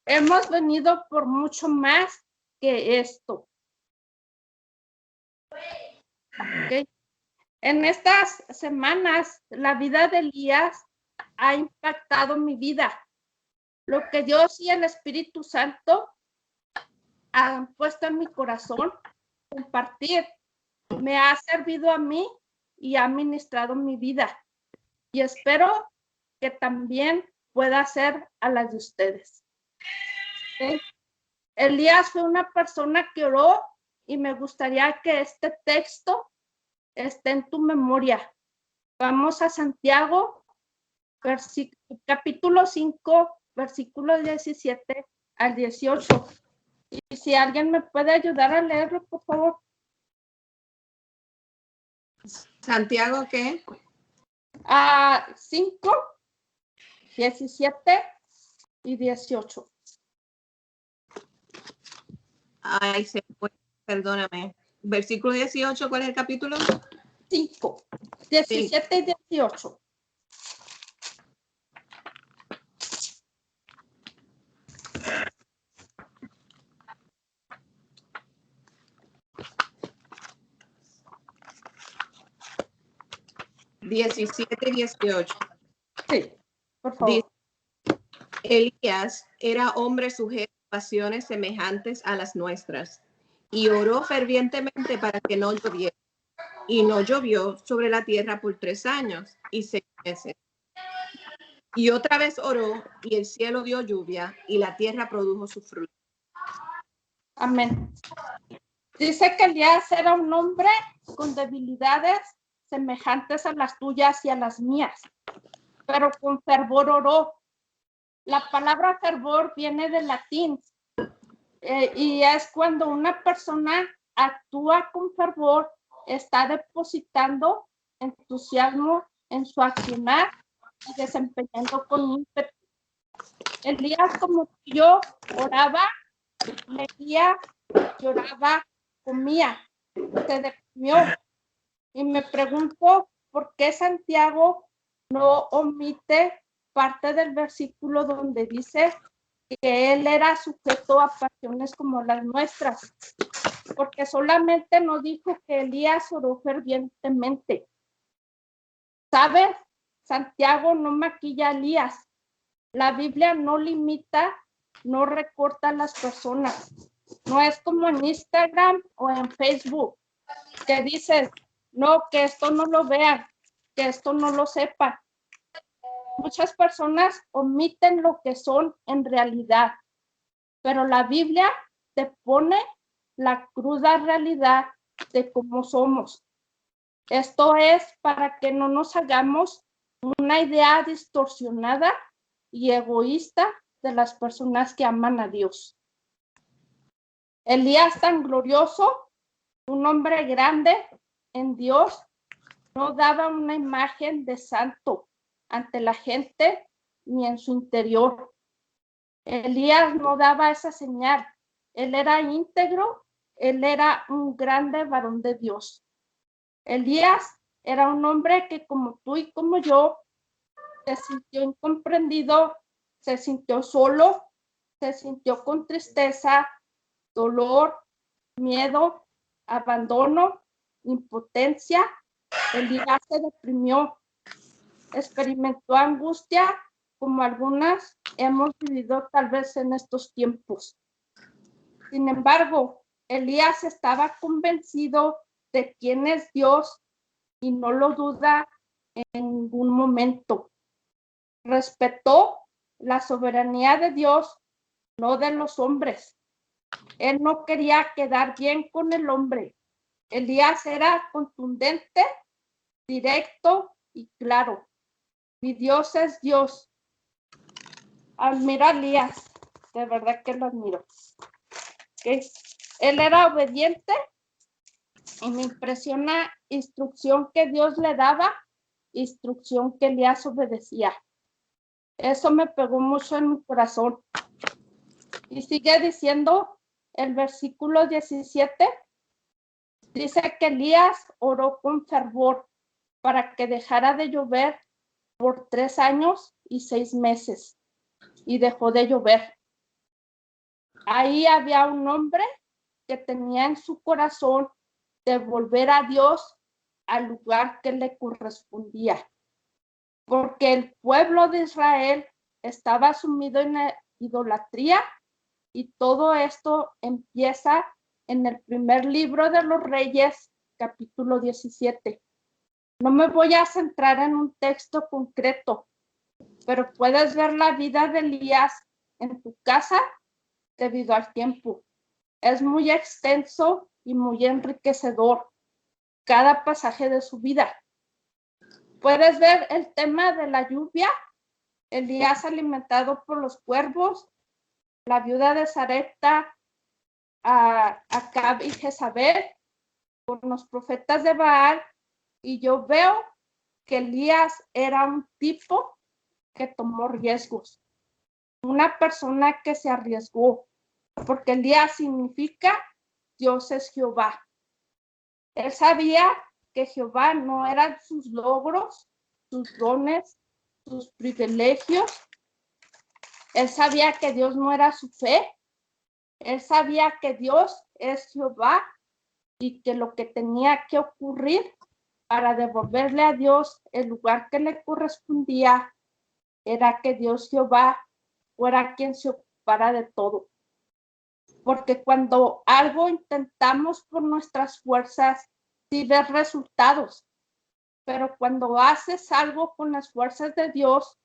hemos venido por mucho más que esto. ¿Okay? En estas semanas, la vida de Elías ha impactado mi vida. Lo que Dios y el Espíritu Santo han puesto en mi corazón, compartir, me ha servido a mí y ha ministrado mi vida. Y espero que también pueda ser a las de ustedes. ¿Okay? Elías fue una persona que oró y me gustaría que este texto esté en tu memoria. Vamos a Santiago, capítulo 5, versículos 17 al 18. Y si alguien me puede ayudar a leerlo, por favor. ¿Santiago qué? 5, 17 y 18. Ay, perdóname. Versículo 18, ¿cuál es el capítulo? 5, 17 y 18. Sí, 18. Sí, por favor. Dice, Elías era hombre sujeto a pasiones semejantes a las nuestras y oró fervientemente para que no lloviera. Y no llovió sobre la tierra por 3 años y 6 meses. Y otra vez oró y el cielo dio lluvia y la tierra produjo su fruto. Amén. Dice que Elías era un hombre con debilidades semejantes a las tuyas y a las mías, pero con fervor oró. La palabra fervor viene del latín y es cuando una persona actúa con fervor, está depositando entusiasmo en su accionar y desempeñando con ímpetu. Elías, como yo, oraba, leía, lloraba, comía, se deprimió. Y me pregunto por qué Santiago no omite parte del versículo donde dice que él era sujeto a pasiones como las nuestras, porque solamente no dijo que Elías oró fervientemente. ¿Sabes? Santiago no maquilla a Elías. La Biblia no limita, no recorta a las personas. No es como en Instagram o en Facebook, que dices, no, que esto no lo vean, que esto no lo sepan. Muchas personas omiten lo que son en realidad, pero la Biblia te pone la cruda realidad de cómo somos. Esto es para que no nos hagamos una idea distorsionada y egoísta de las personas que aman a Dios. Elías tan glorioso, un hombre grande en Dios, no daba una imagen de santo ante la gente ni en su interior. Elías no daba esa señal. Él era íntegro, él era un grande varón de Dios. Elías era un hombre que, como tú y como yo, se sintió incomprendido, se sintió solo, se sintió con tristeza, dolor, miedo, abandono, impotencia. Elías se deprimió, experimentó angustia como algunas hemos vivido tal vez en estos tiempos. Sin embargo, Elías estaba convencido de quién es Dios y no lo duda en ningún momento. Respetó la soberanía de Dios, no de los hombres. Él no quería quedar bien con el hombre. Elías era contundente, directo y claro. Mi Dios es Dios. Admiro a Elías, de verdad que lo admiro. ¿Okay? Él era obediente y me impresiona instrucción que Dios le daba, instrucción que Elías obedecía. Eso me pegó mucho en mi corazón. Y sigue diciendo el versículo 17, dice que Elías oró con fervor para que dejara de llover por 3 años y 6 meses. Y dejó de llover. Ahí había un hombre que tenía en su corazón de volver a Dios al lugar que le correspondía, porque el pueblo de Israel estaba sumido en la idolatría, y todo esto empieza en el primer libro de los Reyes, capítulo 17. No me voy a centrar en un texto concreto, pero puedes ver la vida de Elías en tu casa debido al tiempo. Es muy extenso y muy enriquecedor cada pasaje de su vida. Puedes ver el tema de la lluvia, Elías alimentado por los cuervos, la viuda de Sarepta, Acab y Jezabel, con los profetas de Baal, y yo veo que Elías era un tipo que tomó riesgos, una persona que se arriesgó, porque Elías significa Dios es Jehová. Él sabía que Jehová no eran sus logros, sus dones, sus privilegios. Él sabía que Dios no era su fe. Él sabía que Dios es Jehová y que lo que tenía que ocurrir para devolverle a Dios el lugar que le correspondía era que Dios Jehová fuera quien se ocupara de todo. Porque cuando algo intentamos por nuestras fuerzas, sí ves resultados, pero cuando haces algo con las fuerzas de Dios,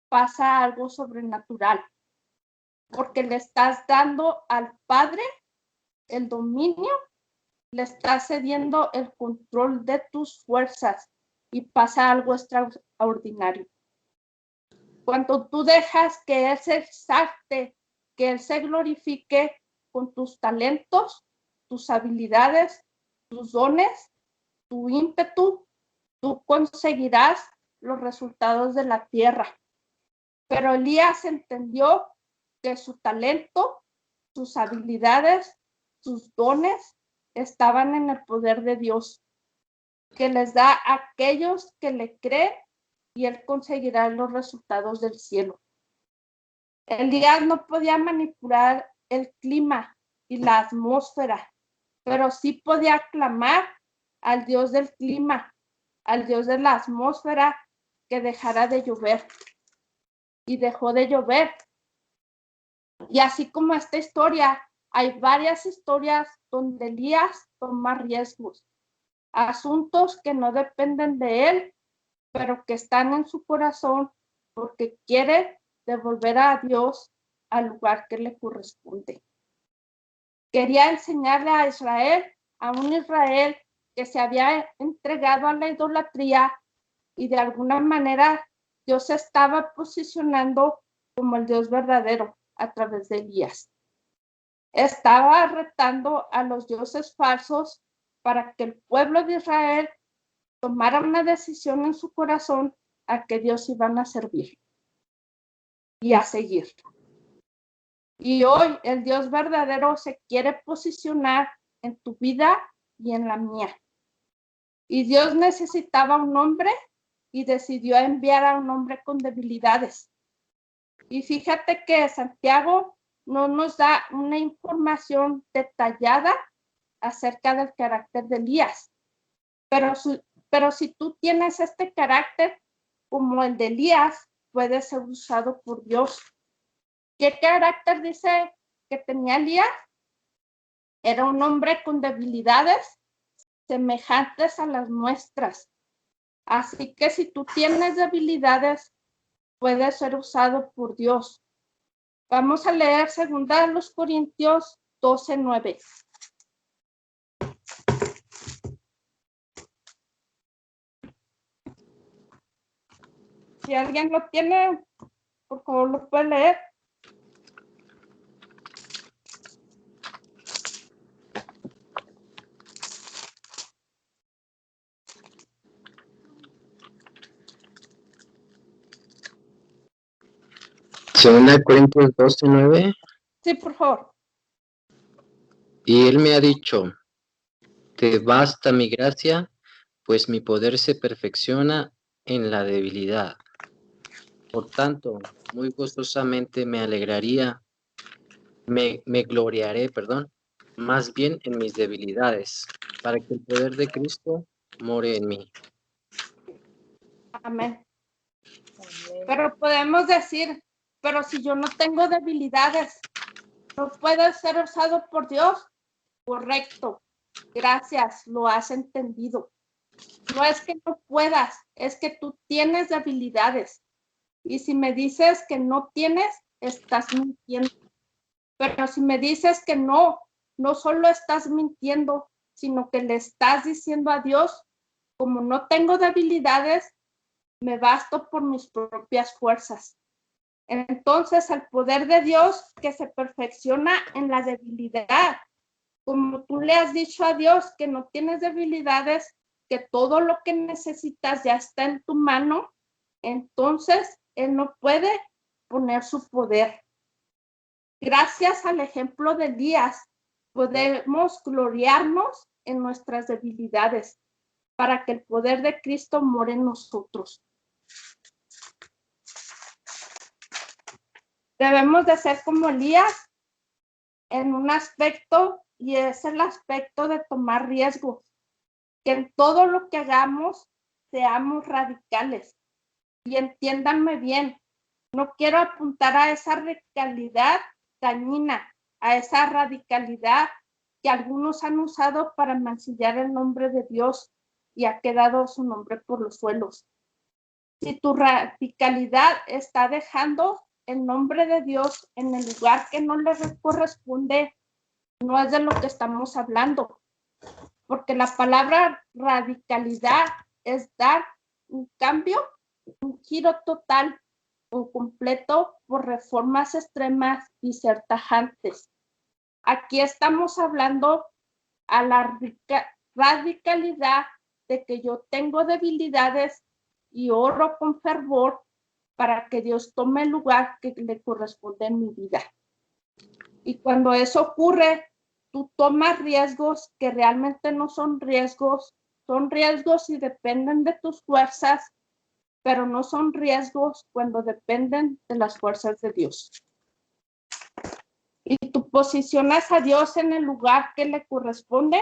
pasa algo sobrenatural, porque le estás dando al Padre el dominio, le estás cediendo el control de tus fuerzas y pasa algo extraordinario. Cuando tú dejas que Él se exalte, que Él se glorifique con tus talentos, tus habilidades, tus dones, tu ímpetu, tú conseguirás los resultados de la tierra. Pero Elías entendió que su talento, sus habilidades, sus dones estaban en el poder de Dios, que les da a aquellos que le creen, y Él conseguirá los resultados del cielo. Elías no podía manipular el clima y la atmósfera, pero sí podía clamar al Dios del clima, al Dios de la atmósfera, que dejara de llover. Y dejó de llover. Y así como esta historia, hay varias historias donde Elías toma riesgos, asuntos que no dependen de él, pero que están en su corazón porque quiere devolver a Dios al lugar que le corresponde. Quería enseñarle a Israel, a un Israel que se había entregado a la idolatría, y de alguna manera Dios se estaba posicionando como el Dios verdadero a través de Elías. Estaba retando a los dioses falsos para que el pueblo de Israel tomara una decisión en su corazón a que Dios iban a servir y a seguir. Y hoy el Dios verdadero se quiere posicionar en tu vida y en la mía. Y Dios necesitaba un hombre y decidió enviar a un hombre con debilidades. Y fíjate que Santiago no nos da una información detallada acerca del carácter de Elías. Pero si tú tienes este carácter como el de Elías, puede ser usado por Dios. ¿Qué carácter dice que tenía Elías? Era un hombre con debilidades semejantes a las nuestras. Así que si tú tienes debilidades, puede ser usado por Dios. Vamos a leer 2 Corintios 12:9. Si alguien lo tiene, por favor lo puede leer. Segunda de Corintios 12:9. Sí, por favor. Y él me ha dicho, te basta mi gracia, pues mi poder se perfecciona en la debilidad. Por tanto, muy gozosamente me alegraría me gloriaré, más bien en mis debilidades, para que el poder de Cristo more en mí. Amén. Pero podemos decir, pero si yo no tengo debilidades, ¿no puedo ser usado por Dios? Correcto. Gracias, lo has entendido. No es que no puedas, es que tú tienes debilidades. Y si me dices que no tienes, estás mintiendo. Pero si me dices que no solo estás mintiendo, sino que le estás diciendo a Dios, como no tengo debilidades, me basto por mis propias fuerzas. Entonces, el poder de Dios que se perfecciona en la debilidad. Como tú le has dicho a Dios que no tienes debilidades, que todo lo que necesitas ya está en tu mano, entonces Él no puede poner su poder. Gracias al ejemplo de Elías, podemos gloriarnos en nuestras debilidades para que el poder de Cristo more en nosotros. Debemos de ser como Elías en un aspecto, y es el aspecto de tomar riesgos. Que en todo lo que hagamos seamos radicales. Y entiéndanme bien, no quiero apuntar a esa radicalidad dañina, a esa radicalidad que algunos han usado para mancillar el nombre de Dios y ha quedado su nombre por los suelos. Si tu radicalidad está dejando el nombre de Dios en el lugar que no le corresponde, no es de lo que estamos hablando. Porque la palabra radicalidad es dar un cambio, un giro total o completo por reformas extremas y ser tajantes. Aquí estamos hablando a la radicalidad de que yo tengo debilidades y oro con fervor para que Dios tome el lugar que le corresponde en mi vida. Y cuando eso ocurre, tú tomas riesgos que realmente no son riesgos y dependen de tus fuerzas, pero no son riesgos cuando dependen de las fuerzas de Dios. Y tú posicionas a Dios en el lugar que le corresponde,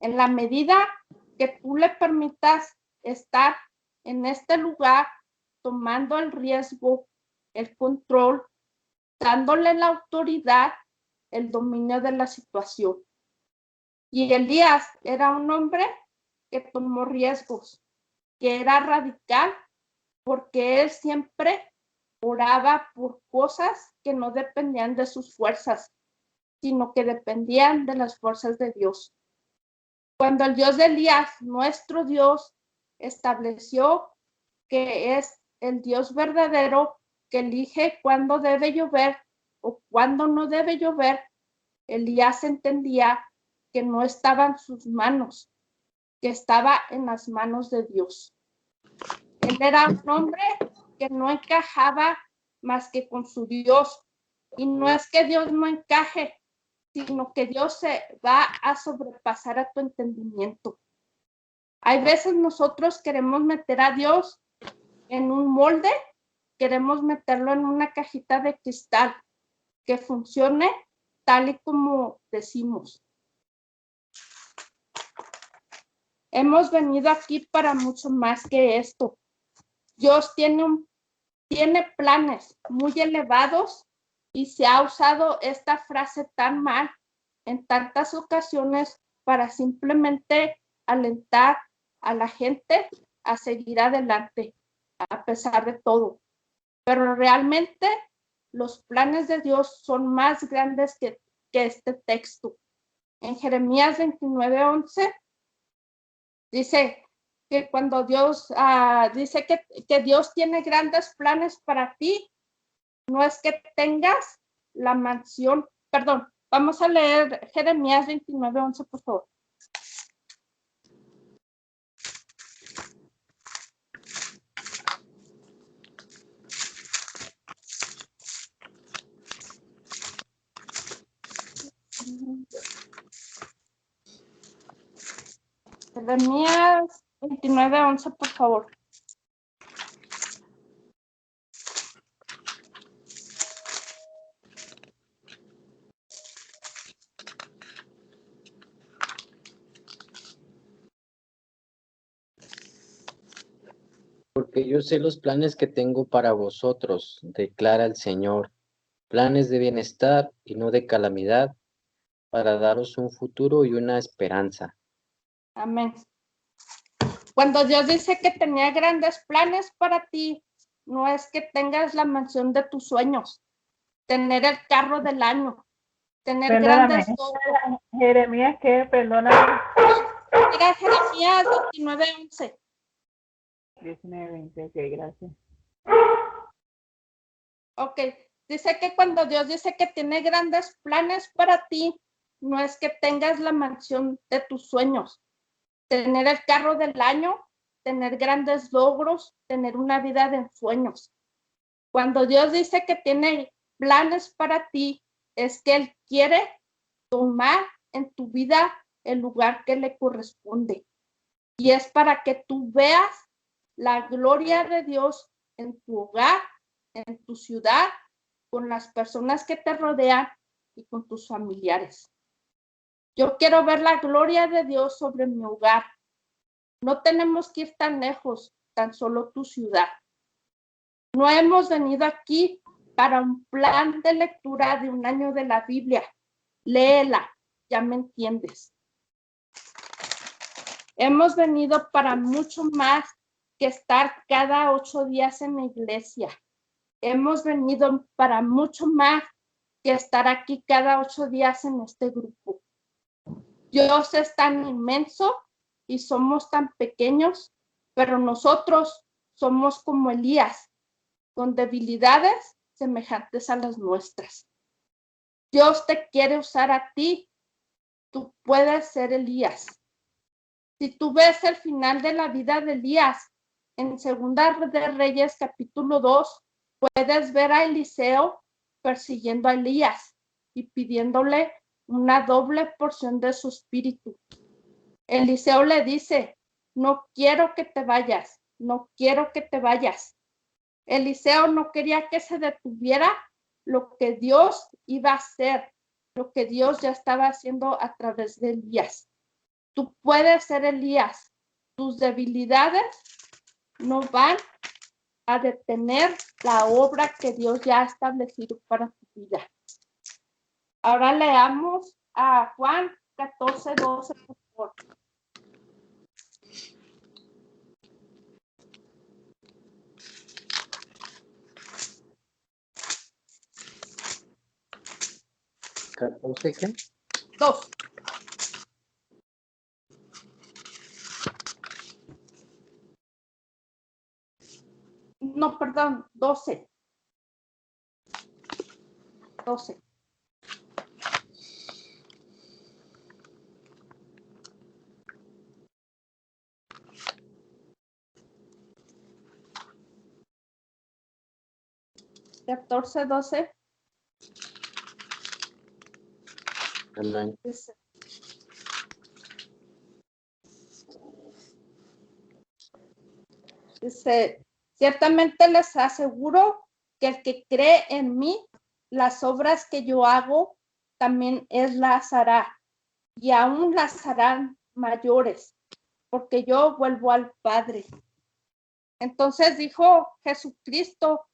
en la medida que tú le permitas estar en este lugar, tomando el riesgo, el control, dándole la autoridad, el dominio de la situación. Y Elías era un hombre que tomó riesgos, que era radical, porque él siempre oraba por cosas que no dependían de sus fuerzas, sino que dependían de las fuerzas de Dios. Cuando el Dios de Elías, nuestro Dios, estableció que es el Dios verdadero que elige cuándo debe llover o cuándo no debe llover, Elías entendía que no estaba en sus manos, que estaba en las manos de Dios. Él era un hombre que no encajaba más que con su Dios. Y no es que Dios no encaje, sino que Dios se va a sobrepasar a tu entendimiento. Hay veces nosotros queremos meter a Dios en un molde, queremos meterlo en una cajita de cristal que funcione tal y como decimos. Hemos venido aquí para mucho más que esto. Dios tiene planes muy elevados y se ha usado esta frase tan mal en tantas ocasiones para simplemente alentar a la gente a seguir adelante a pesar de todo. Pero realmente los planes de Dios son más grandes que este texto. En Jeremías 29:11 dice que cuando Dios dice que Dios tiene grandes planes para ti, no es que tengas la mansión, perdón, vamos a leer Jeremías 29:11, por favor. Jeremías 29:11, por favor. Porque yo sé los planes que tengo para vosotros, declara el Señor, planes de bienestar y no de calamidad, para daros un futuro y una esperanza. Amén. Cuando Dios dice que tenía grandes planes para ti, no es que tengas la mansión de tus sueños, tener el carro del año, tener Perdóname, grandes... Jeremías, ¿qué? Perdóname. Mira, Jeremías 29:11. 19:20, ok, gracias. Ok, dice que cuando Dios dice que tiene grandes planes para ti, no es que tengas la mansión de tus sueños, tener el carro del año, tener grandes logros, tener una vida de sueños. Cuando Dios dice que tiene planes para ti, es que Él quiere tomar en tu vida el lugar que le corresponde. Y es para que tú veas la gloria de Dios en tu hogar, en tu ciudad, con las personas que te rodean y con tus familiares. Yo quiero ver la gloria de Dios sobre mi hogar. No tenemos que ir tan lejos, tan solo tu ciudad. No hemos venido aquí para un plan de lectura de un año de la Biblia. Léela, ya me entiendes. Hemos venido para mucho más que estar cada 8 días en la iglesia. Hemos venido para mucho más que estar aquí cada 8 días en este grupo. Dios es tan inmenso y somos tan pequeños, pero nosotros somos como Elías, con debilidades semejantes a las nuestras. Dios te quiere usar a ti. Tú puedes ser Elías. Si tú ves el final de la vida de Elías, en Segunda de Reyes, capítulo 2, puedes ver a Eliseo persiguiendo a Elías y pidiéndole una doble porción de su espíritu. Eliseo le dice, no quiero que te vayas, no quiero que te vayas. Eliseo no quería que se detuviera lo que Dios iba a hacer, lo que Dios ya estaba haciendo a través de Elías. Tú puedes ser Elías. Tus debilidades no van a detener la obra que Dios ya ha establecido para tu vida. Ahora leamos a Juan 14:12, por favor. ¿14 qué? 2. No, perdón, 12. 12. ¿14, 12? Amén. Dice, ciertamente les aseguro que el que cree en mí, las obras que yo hago, también él las hará, y aún las harán mayores, porque yo vuelvo al Padre. Entonces dijo Jesucristo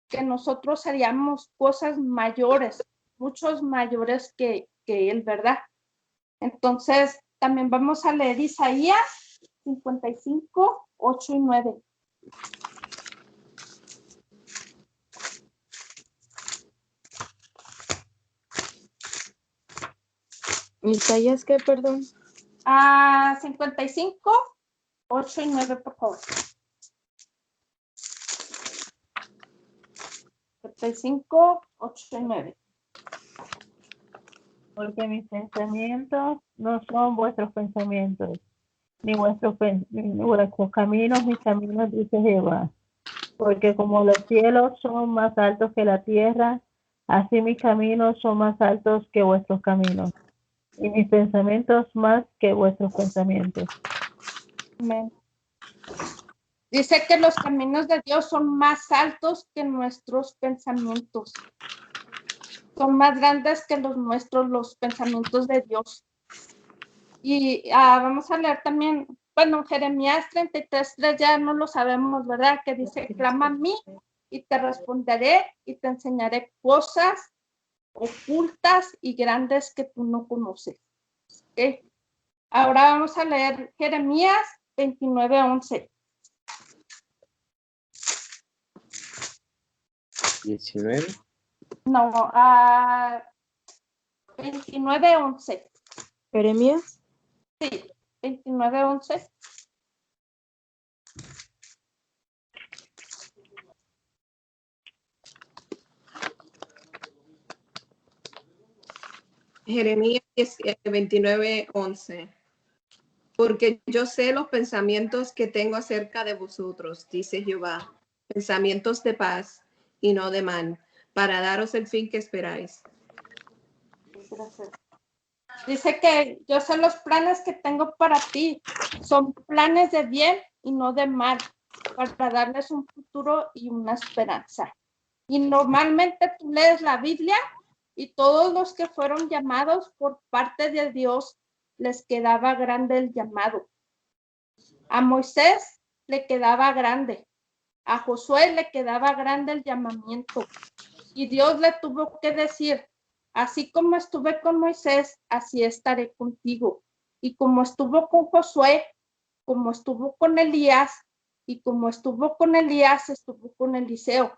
que nosotros haríamos cosas mayores, muchos mayores que él, ¿verdad? Entonces, también vamos a leer Isaías 55, 8 y 9. ¿Isaías qué, perdón? 55, 8 y 9, por favor. 55, 8 y 9. Porque mis pensamientos no son vuestros pensamientos, ni vuestros caminos, mis caminos, dice Jehová. Porque como los cielos son más altos que la tierra, así mis caminos son más altos que vuestros caminos, y mis pensamientos más que vuestros pensamientos. Amén. Dice que los caminos de Dios son más altos que nuestros pensamientos. Son más grandes que los nuestros, los pensamientos de Dios. Y vamos a leer también bueno, Jeremías 33:3 ya no lo sabemos, ¿verdad? Que dice, clama a mí y te responderé y te enseñaré cosas ocultas y grandes que tú no conoces. ¿Okay? Ahora vamos a leer Jeremías 29:11. 19. No, 29:11. Jeremías. Sí, 29:11. Jeremías 29:11. Porque yo sé los pensamientos que tengo acerca de vosotros, dice Jehová, pensamientos de paz y no de mal, para daros el fin que esperáis. Gracias. Dice que yo sé los planes que tengo para ti, son planes de bien y no de mal, para darles un futuro y una esperanza. Y normalmente tú lees la Biblia y todos los que fueron llamados por parte de Dios les quedaba grande el llamado. A Moisés le quedaba grande, a Josué le quedaba grande el llamamiento y Dios le tuvo que decir, así como estuve con Moisés, así estaré contigo. Y como estuvo con Josué, como estuvo con Elías, y como estuvo con Elías, estuvo con Eliseo.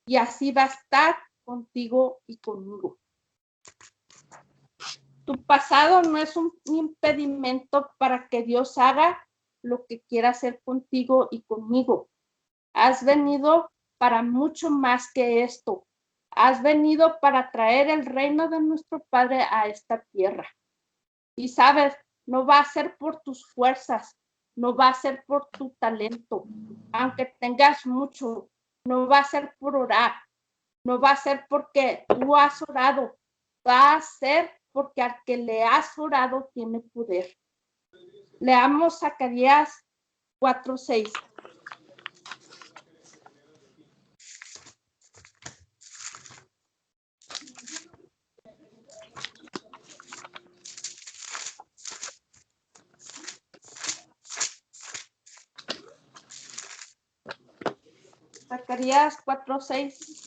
Y así va a estar contigo y conmigo. Tu pasado no es un impedimento para que Dios haga lo que quiera hacer contigo y conmigo. Has venido para mucho más que esto. Has venido para traer el reino de nuestro Padre a esta tierra. Y sabes, no va a ser por tus fuerzas, no va a ser por tu talento, aunque tengas mucho, no va a ser por orar, no va a ser porque tú has orado, va a ser porque al que le has orado tiene poder. Leamos Zacarías 4:6. Zacarías 4:6.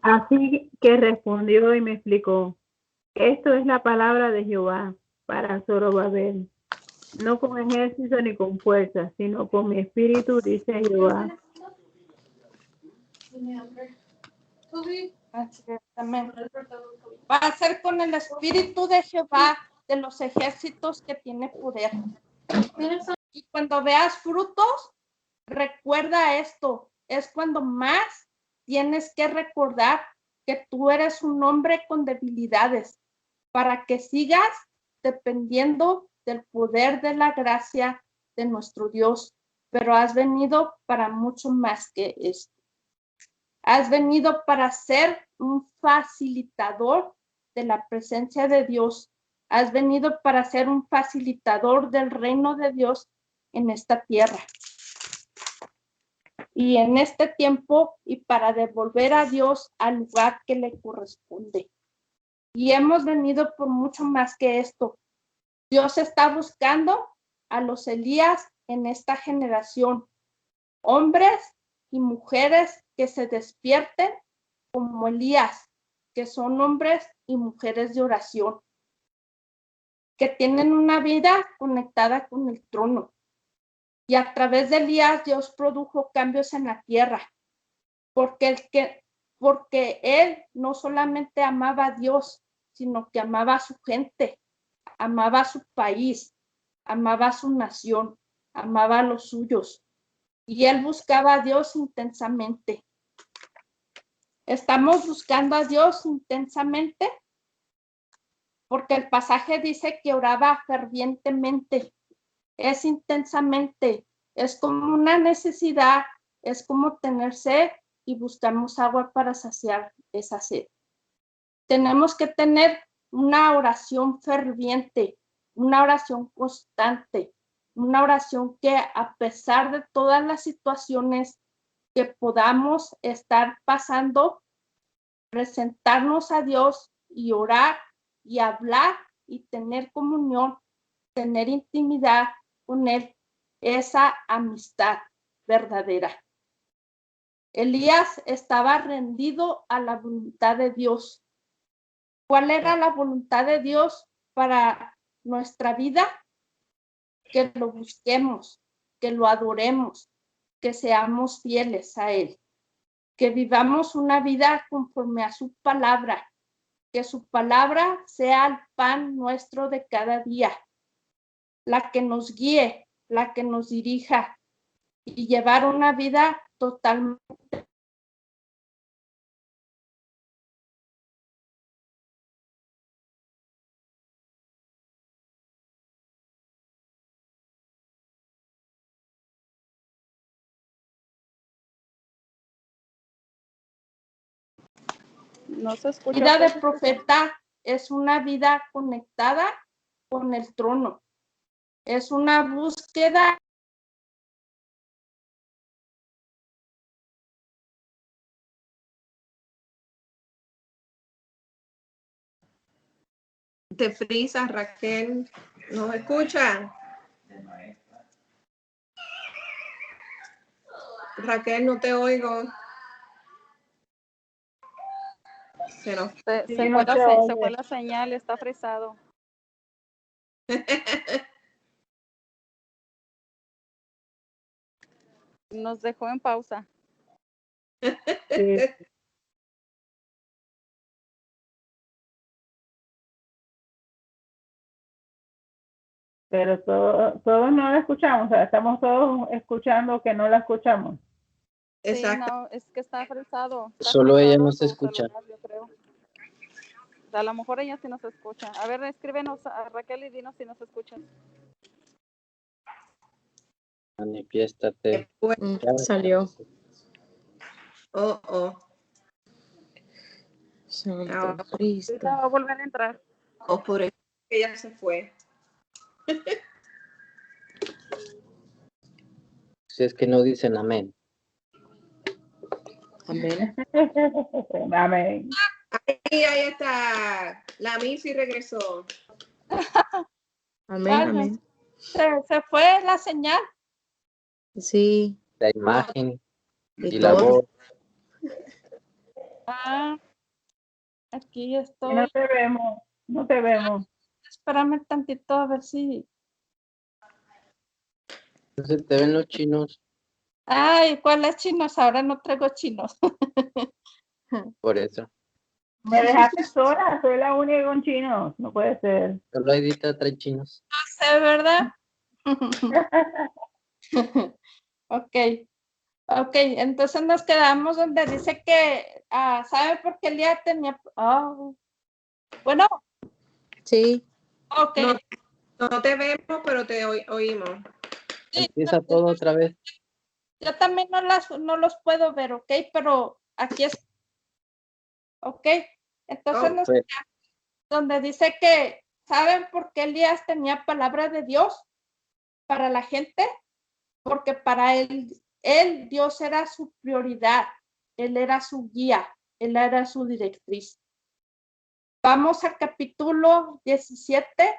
Así que respondió y me explicó, esto es la palabra de Jehová para Zorobabel, no con ejército ni con fuerza, sino con mi espíritu, dice Jehová. Va a ser con el espíritu de Jehová de los ejércitos que tiene poder. Y cuando veas frutos, recuerda esto, es cuando más tienes que recordar que tú eres un hombre con debilidades para que sigas dependiendo del poder de la gracia de nuestro Dios, pero has venido para mucho más que esto. Has venido para ser un facilitador de la presencia de Dios. Has venido para ser un facilitador del reino de Dios en esta tierra. Y en este tiempo y para devolver a Dios al lugar que le corresponde. Y hemos venido por mucho más que esto. Dios está buscando a los Elías en esta generación. Hombres y mujeres que se despierten como Elías, que son hombres y mujeres de oración, que tienen una vida conectada con el trono. Y a través de Elías Dios produjo cambios en la tierra, porque él no solamente amaba a Dios, sino que amaba a su gente, amaba a su país, amaba a su nación, amaba a los suyos. Y él buscaba a Dios intensamente. ¿Estamos buscando a Dios intensamente? Porque el pasaje dice que oraba fervientemente. Es intensamente. Es como una necesidad. Es como tener sed y buscamos agua para saciar esa sed. Tenemos que tener una oración ferviente, una oración constante, una oración que a pesar de todas las situaciones, que podamos estar pasando, presentarnos a Dios y orar y hablar y tener comunión, tener intimidad con Él, esa amistad verdadera. Elías estaba rendido a la voluntad de Dios. ¿Cuál era la voluntad de Dios para nuestra vida? Que lo busquemos, que lo adoremos, que seamos fieles a Él, que vivamos una vida conforme a su palabra, que su palabra sea el pan nuestro de cada día, la que nos guíe, la que nos dirija y llevar una vida totalmente. No se escucha. Vida de profeta es una vida conectada con el trono. Es una búsqueda. Te frisas, Raquel. ¿Nos escuchan? Raquel, no te oigo. Se nos... Se Sí, no fue se se oye. fue la señal, está frisado. Nos dejó en pausa. Sí. Pero todos no la escuchamos, o sea, estamos todos escuchando que no la escuchamos. Exacto. Sí, no, es que está frisado. Está Solo ella frisado no se su escucha. celular, yo creo. O sea, a lo mejor ella sí nos escucha. A ver, escríbenos a Raquel y dinos si nos escuchas. Manifiéstate. Ya, Salió. Oh. Santo Ahora, Cristo. Ahorita va a volver a entrar. por eso que ella se fue. si es que no dicen amén. Amén. Amén. Ahí está. La Missy regresó. Amén, Ay, amén. se fue la señal. Sí. La imagen Y y la todo. voz. Ah, aquí No estoy. te vemos, no te vemos. Espérame tantito a ver si. Entonces te ven los chinos. Ay, ¿cuáles chinos? Ahora no traigo chinos. Por eso. Me dejaste sola, soy la única con chinos, no puede ser. Solo Edita trae chinos. No sé, ¿verdad? Ok, entonces nos quedamos donde dice que, ¿sabe por qué Elías tenía? Bueno, Sí. ok. No te vemos, pero te oímos. Sí, Empieza todo otra vez. yo también no los puedo ver, ok, pero aquí es. Ok, entonces nos Pues, quedamos donde dice que, ¿saben por qué Elías tenía palabra de Dios para la gente? Porque para él Dios era su prioridad, Él era su guía, Él era su directriz. Vamos al capítulo 17,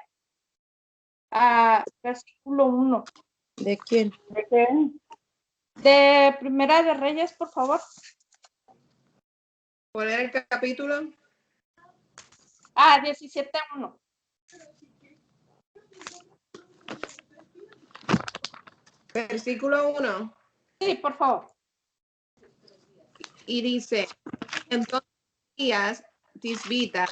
versículo 1. ¿De quién? ¿De qué? De Primera de Reyes, por favor. ¿Cuál era el capítulo? 17:1. Versículo 1. Sí, por favor. Y dice, entonces Elías Tisbita,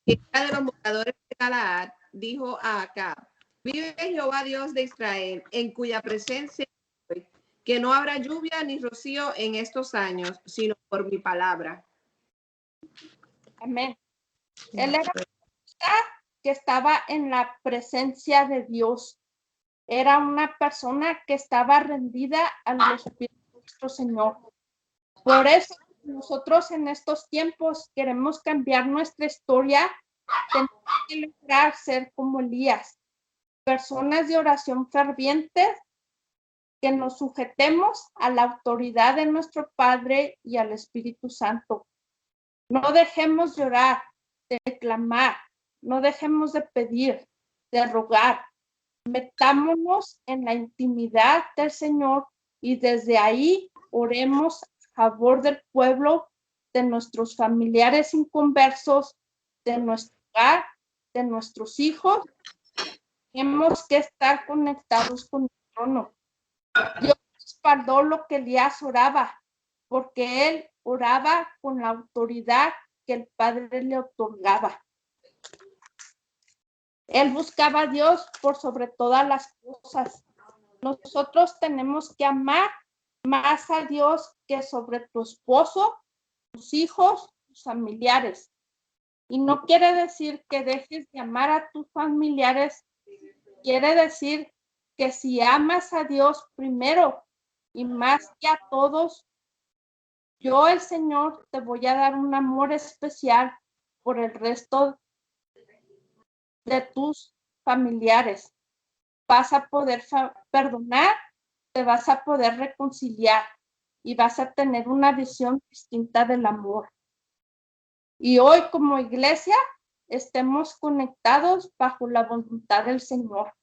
que era de los moradores de Galaad, dijo a Acab, vive Jehová Dios de Israel, en cuya presencia estoy, que no habrá lluvia ni rocío en estos años, sino por mi palabra. Amén. Él era que estaba en la presencia de Dios. Era una persona que estaba rendida a los pies de nuestro Señor. Por eso nosotros en estos tiempos queremos cambiar nuestra historia. Tenemos que lograr ser como Elías, personas de oración fervientes que nos sujetemos a la autoridad de nuestro Padre y al Espíritu Santo. No dejemos de orar, de clamar, no dejemos de pedir, de rogar. Metámonos en la intimidad del Señor y desde ahí oremos a favor del pueblo, de nuestros familiares inconversos, de nuestro hogar, de nuestros hijos. Tenemos que estar conectados con el trono. Dios respaldó lo que Elías oraba, porque él oraba con la autoridad que el Padre le otorgaba. Él buscaba a Dios por sobre todas las cosas. Nosotros tenemos que amar más a Dios que sobre tu esposo, tus hijos, tus familiares. Y no quiere decir que dejes de amar a tus familiares. Quiere decir que si amas a Dios primero y más que a todos, yo, el Señor, te voy a dar un amor especial por el resto de tus familiares. Vas a poder perdonar, te vas a poder reconciliar y vas a tener una visión distinta del amor. Y hoy como iglesia estemos conectados bajo la voluntad del Señor.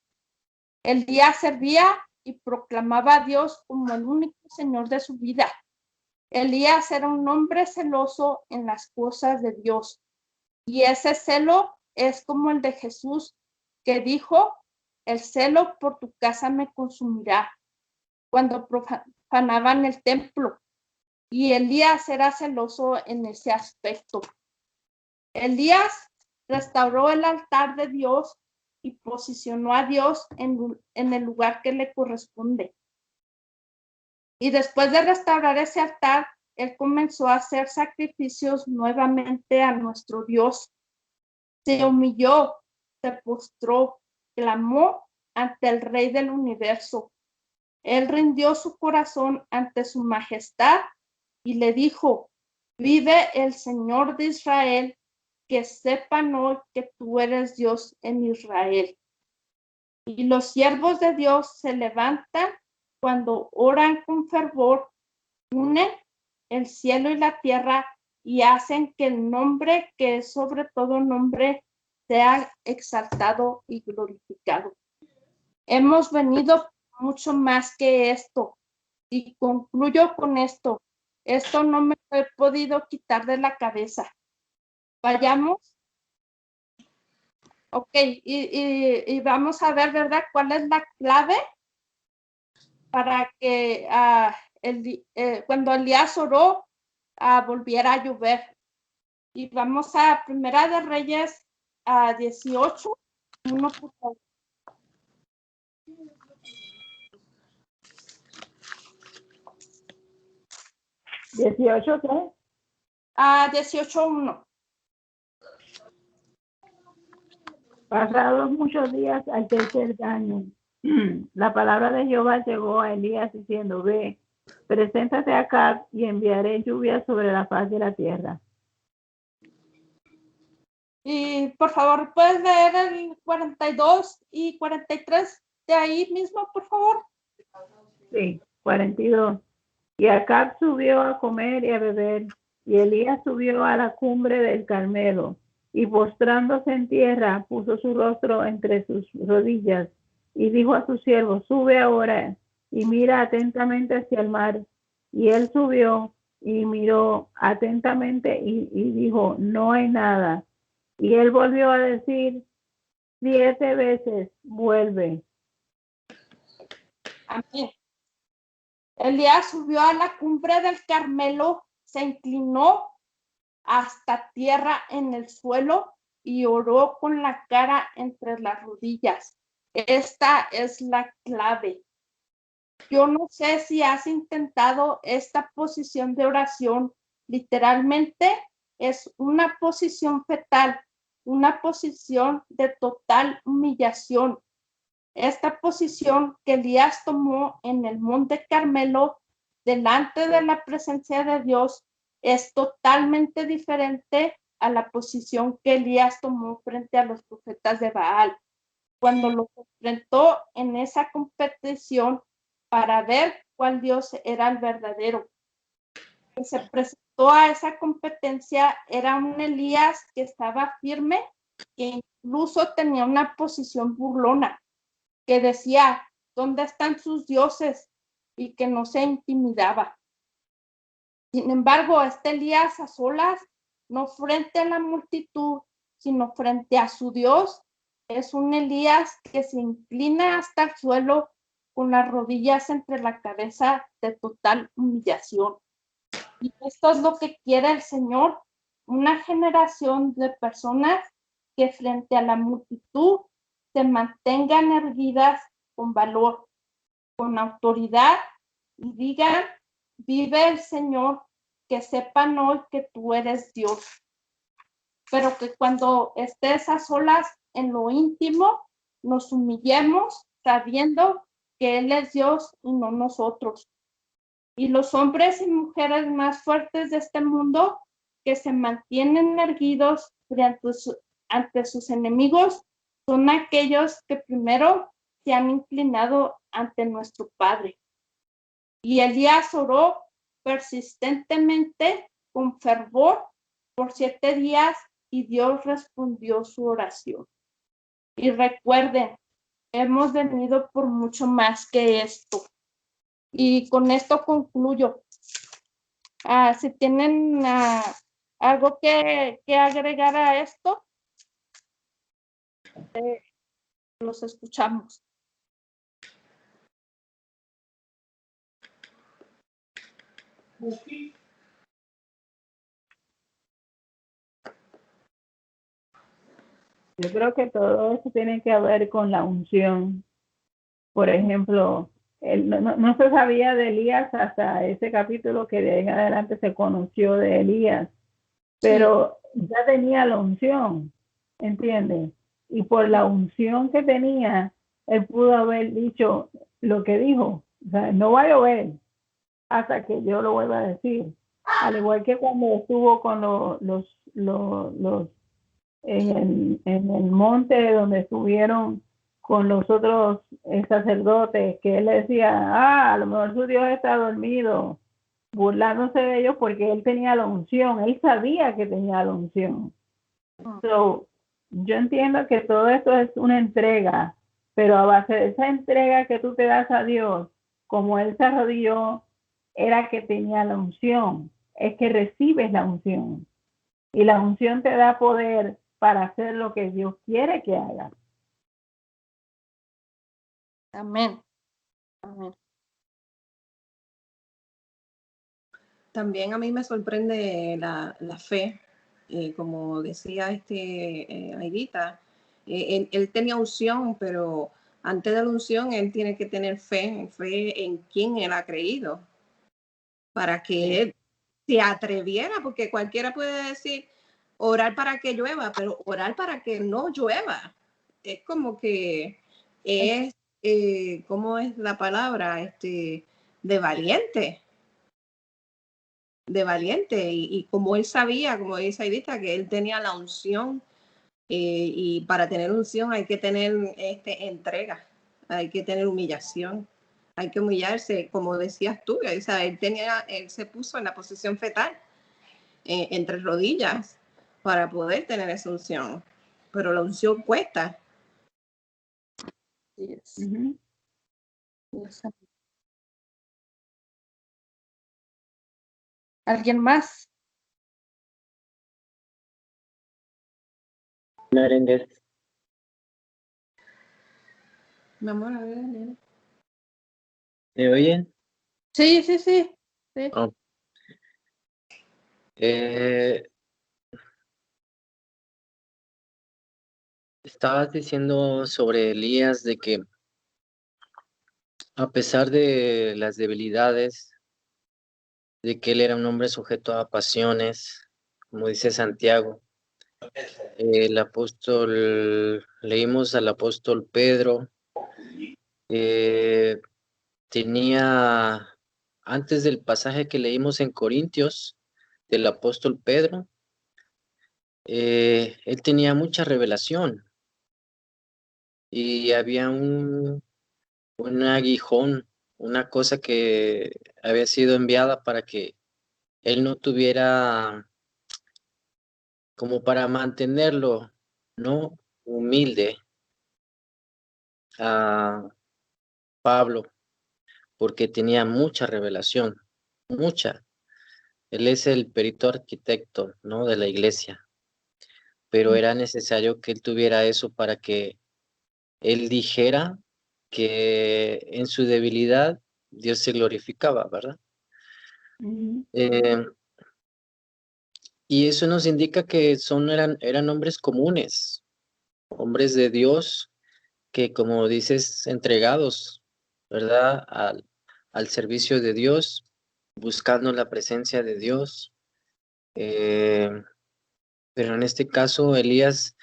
Elías servía y proclamaba a Dios como el único Señor de su vida. Elías era un hombre celoso en las cosas de Dios. Y ese celo es como el de Jesús, que dijo: el celo por tu casa me consumirá, cuando profanaban el templo. Y Elías era celoso en ese aspecto. Elías restauró el altar de Dios y posicionó a Dios en el lugar que le corresponde. Y después de restaurar ese altar, él comenzó a hacer sacrificios nuevamente a nuestro Dios. Se humilló, se postró, clamó ante el Rey del universo. Él rindió su corazón ante su majestad y le dijo: vive el Señor de Israel, que sepan hoy que tú eres Dios en Israel. Y los siervos de Dios se levantan cuando oran con fervor, unen el cielo y la tierra y hacen que el nombre que es sobre todo nombre sea exaltado y glorificado. Hemos venido mucho más que esto y concluyo con esto. Esto no me lo he podido quitar de la cabeza. Vayamos. Ok, y vamos a ver, ¿verdad? ¿Cuál es la clave para que cuando Elías oró volviera a llover? Y vamos a Primera de Reyes 18. Uno, por favor. 18, ¿qué? 18:1. Pasados muchos días al tercer año, la palabra de Jehová llegó a Elías diciendo: ve, preséntate acá y enviaré lluvia sobre la faz de la tierra. Y por favor, ¿puedes leer el 42 y 43 de ahí mismo, por favor? Sí, 42. Y Acab subió a comer y a beber, y Elías subió a la cumbre del Carmelo, y postrándose en tierra, puso su rostro entre sus rodillas, y dijo a su siervo: sube ahora, y mira atentamente hacia el mar. Y él subió, y miró atentamente, y dijo: no hay nada. Y él volvió a decir 7 veces: vuelve. Amén. Elías subió a la cumbre del Carmelo, se inclinó hasta tierra en el suelo y oró con la cara entre las rodillas. Esta es la clave. Yo no sé si has intentado esta posición de oración. Literalmente es una posición fetal, una posición de total humillación. Esta posición que Elías tomó en el monte Carmelo, delante de la presencia de Dios, es totalmente diferente a la posición que Elías tomó frente a los profetas de Baal. Cuando los enfrentó en esa competición, para ver cuál Dios era el verdadero. Que se presentó a esa competencia era un Elías que estaba firme, que incluso tenía una posición burlona, que decía, ¿dónde están sus dioses? Y que no se intimidaba. Sin embargo, este Elías a solas, no frente a la multitud, sino frente a su Dios, es un Elías que se inclina hasta el suelo con las rodillas entre la cabeza de total humillación. Y esto es lo que quiere el Señor, una generación de personas que frente a la multitud se mantengan erguidas con valor, con autoridad y digan, vive el Señor, que sepan hoy que tú eres Dios. Pero que cuando estés a solas en lo íntimo, nos humillemos sabiendo que Él es Dios y no nosotros. Y los hombres y mujeres más fuertes de este mundo que se mantienen erguidos ante sus enemigos son aquellos que primero se han inclinado ante nuestro Padre. Y Elías oró persistentemente con fervor por 7 días y Dios respondió su oración. Y recuerden, hemos venido por mucho más que esto. Y con esto concluyo. Si tienen algo que agregar a esto, los escuchamos. Yo creo que todo eso tiene que ver con la unción. Por ejemplo, no se sabía de Elías hasta ese capítulo que de ahí en adelante se conoció de Elías, pero ya tenía la unción, ¿entiendes? Y por la unción que tenía, él pudo haber dicho lo que dijo. O sea, no va a llover hasta que yo lo vuelva a decir. Al igual que cuando estuvo con los en el monte donde estuvieron con los otros sacerdotes, que él decía, a lo mejor su Dios está dormido, burlándose de ellos porque él tenía la unción, él sabía que tenía la unción. So, yo entiendo que todo esto es una entrega, pero a base de esa entrega que tú te das a Dios, como él se arrodilló, era que tenía la unción, es que recibes la unción. Y la unción te da poder para hacer lo que Dios quiere que hagas. Amén. Amén. También a mí me sorprende la fe, como decía Aidita, él tenía unción, pero antes de la unción él tiene que tener fe en quien él ha creído, para que él se atreviera, porque cualquiera puede decir orar para que llueva, pero orar para que no llueva, es como que es, ¿cómo es la palabra? De valiente. Y como él sabía, como dice Aidita, que él tenía la unción, y para tener unción hay que tener entrega, hay que tener humillación, hay que humillarse, como decías tú, o sea, él se puso en la posición fetal, entre rodillas, para poder tener esa unción, pero la unción cuesta. Yes. Yes. ¿Alguien más? Merengues. Mi amor, a ver, nena. ¿Me oyen? Sí, sí, sí. Sí. Oh. Estabas diciendo sobre Elías de que a pesar de las debilidades, de que él era un hombre sujeto a pasiones, como dice Santiago, leímos al apóstol Pedro, tenía, antes del pasaje que leímos en Corintios, del apóstol Pedro, él tenía mucha revelación y había un aguijón una cosa que había sido enviada para que él no tuviera, como para mantenerlo, ¿no? Humilde a Pablo, porque tenía mucha revelación, mucha. Él es el perito arquitecto, ¿no? De la iglesia, pero era necesario que él tuviera eso para que él dijera que en su debilidad Dios se glorificaba, ¿verdad? Ujú. Eh, y eso nos indica que eran hombres comunes, hombres de Dios, que como dices, entregados, ¿verdad? Al servicio de Dios, buscando la presencia de Dios. Eh, pero en este caso, Elías,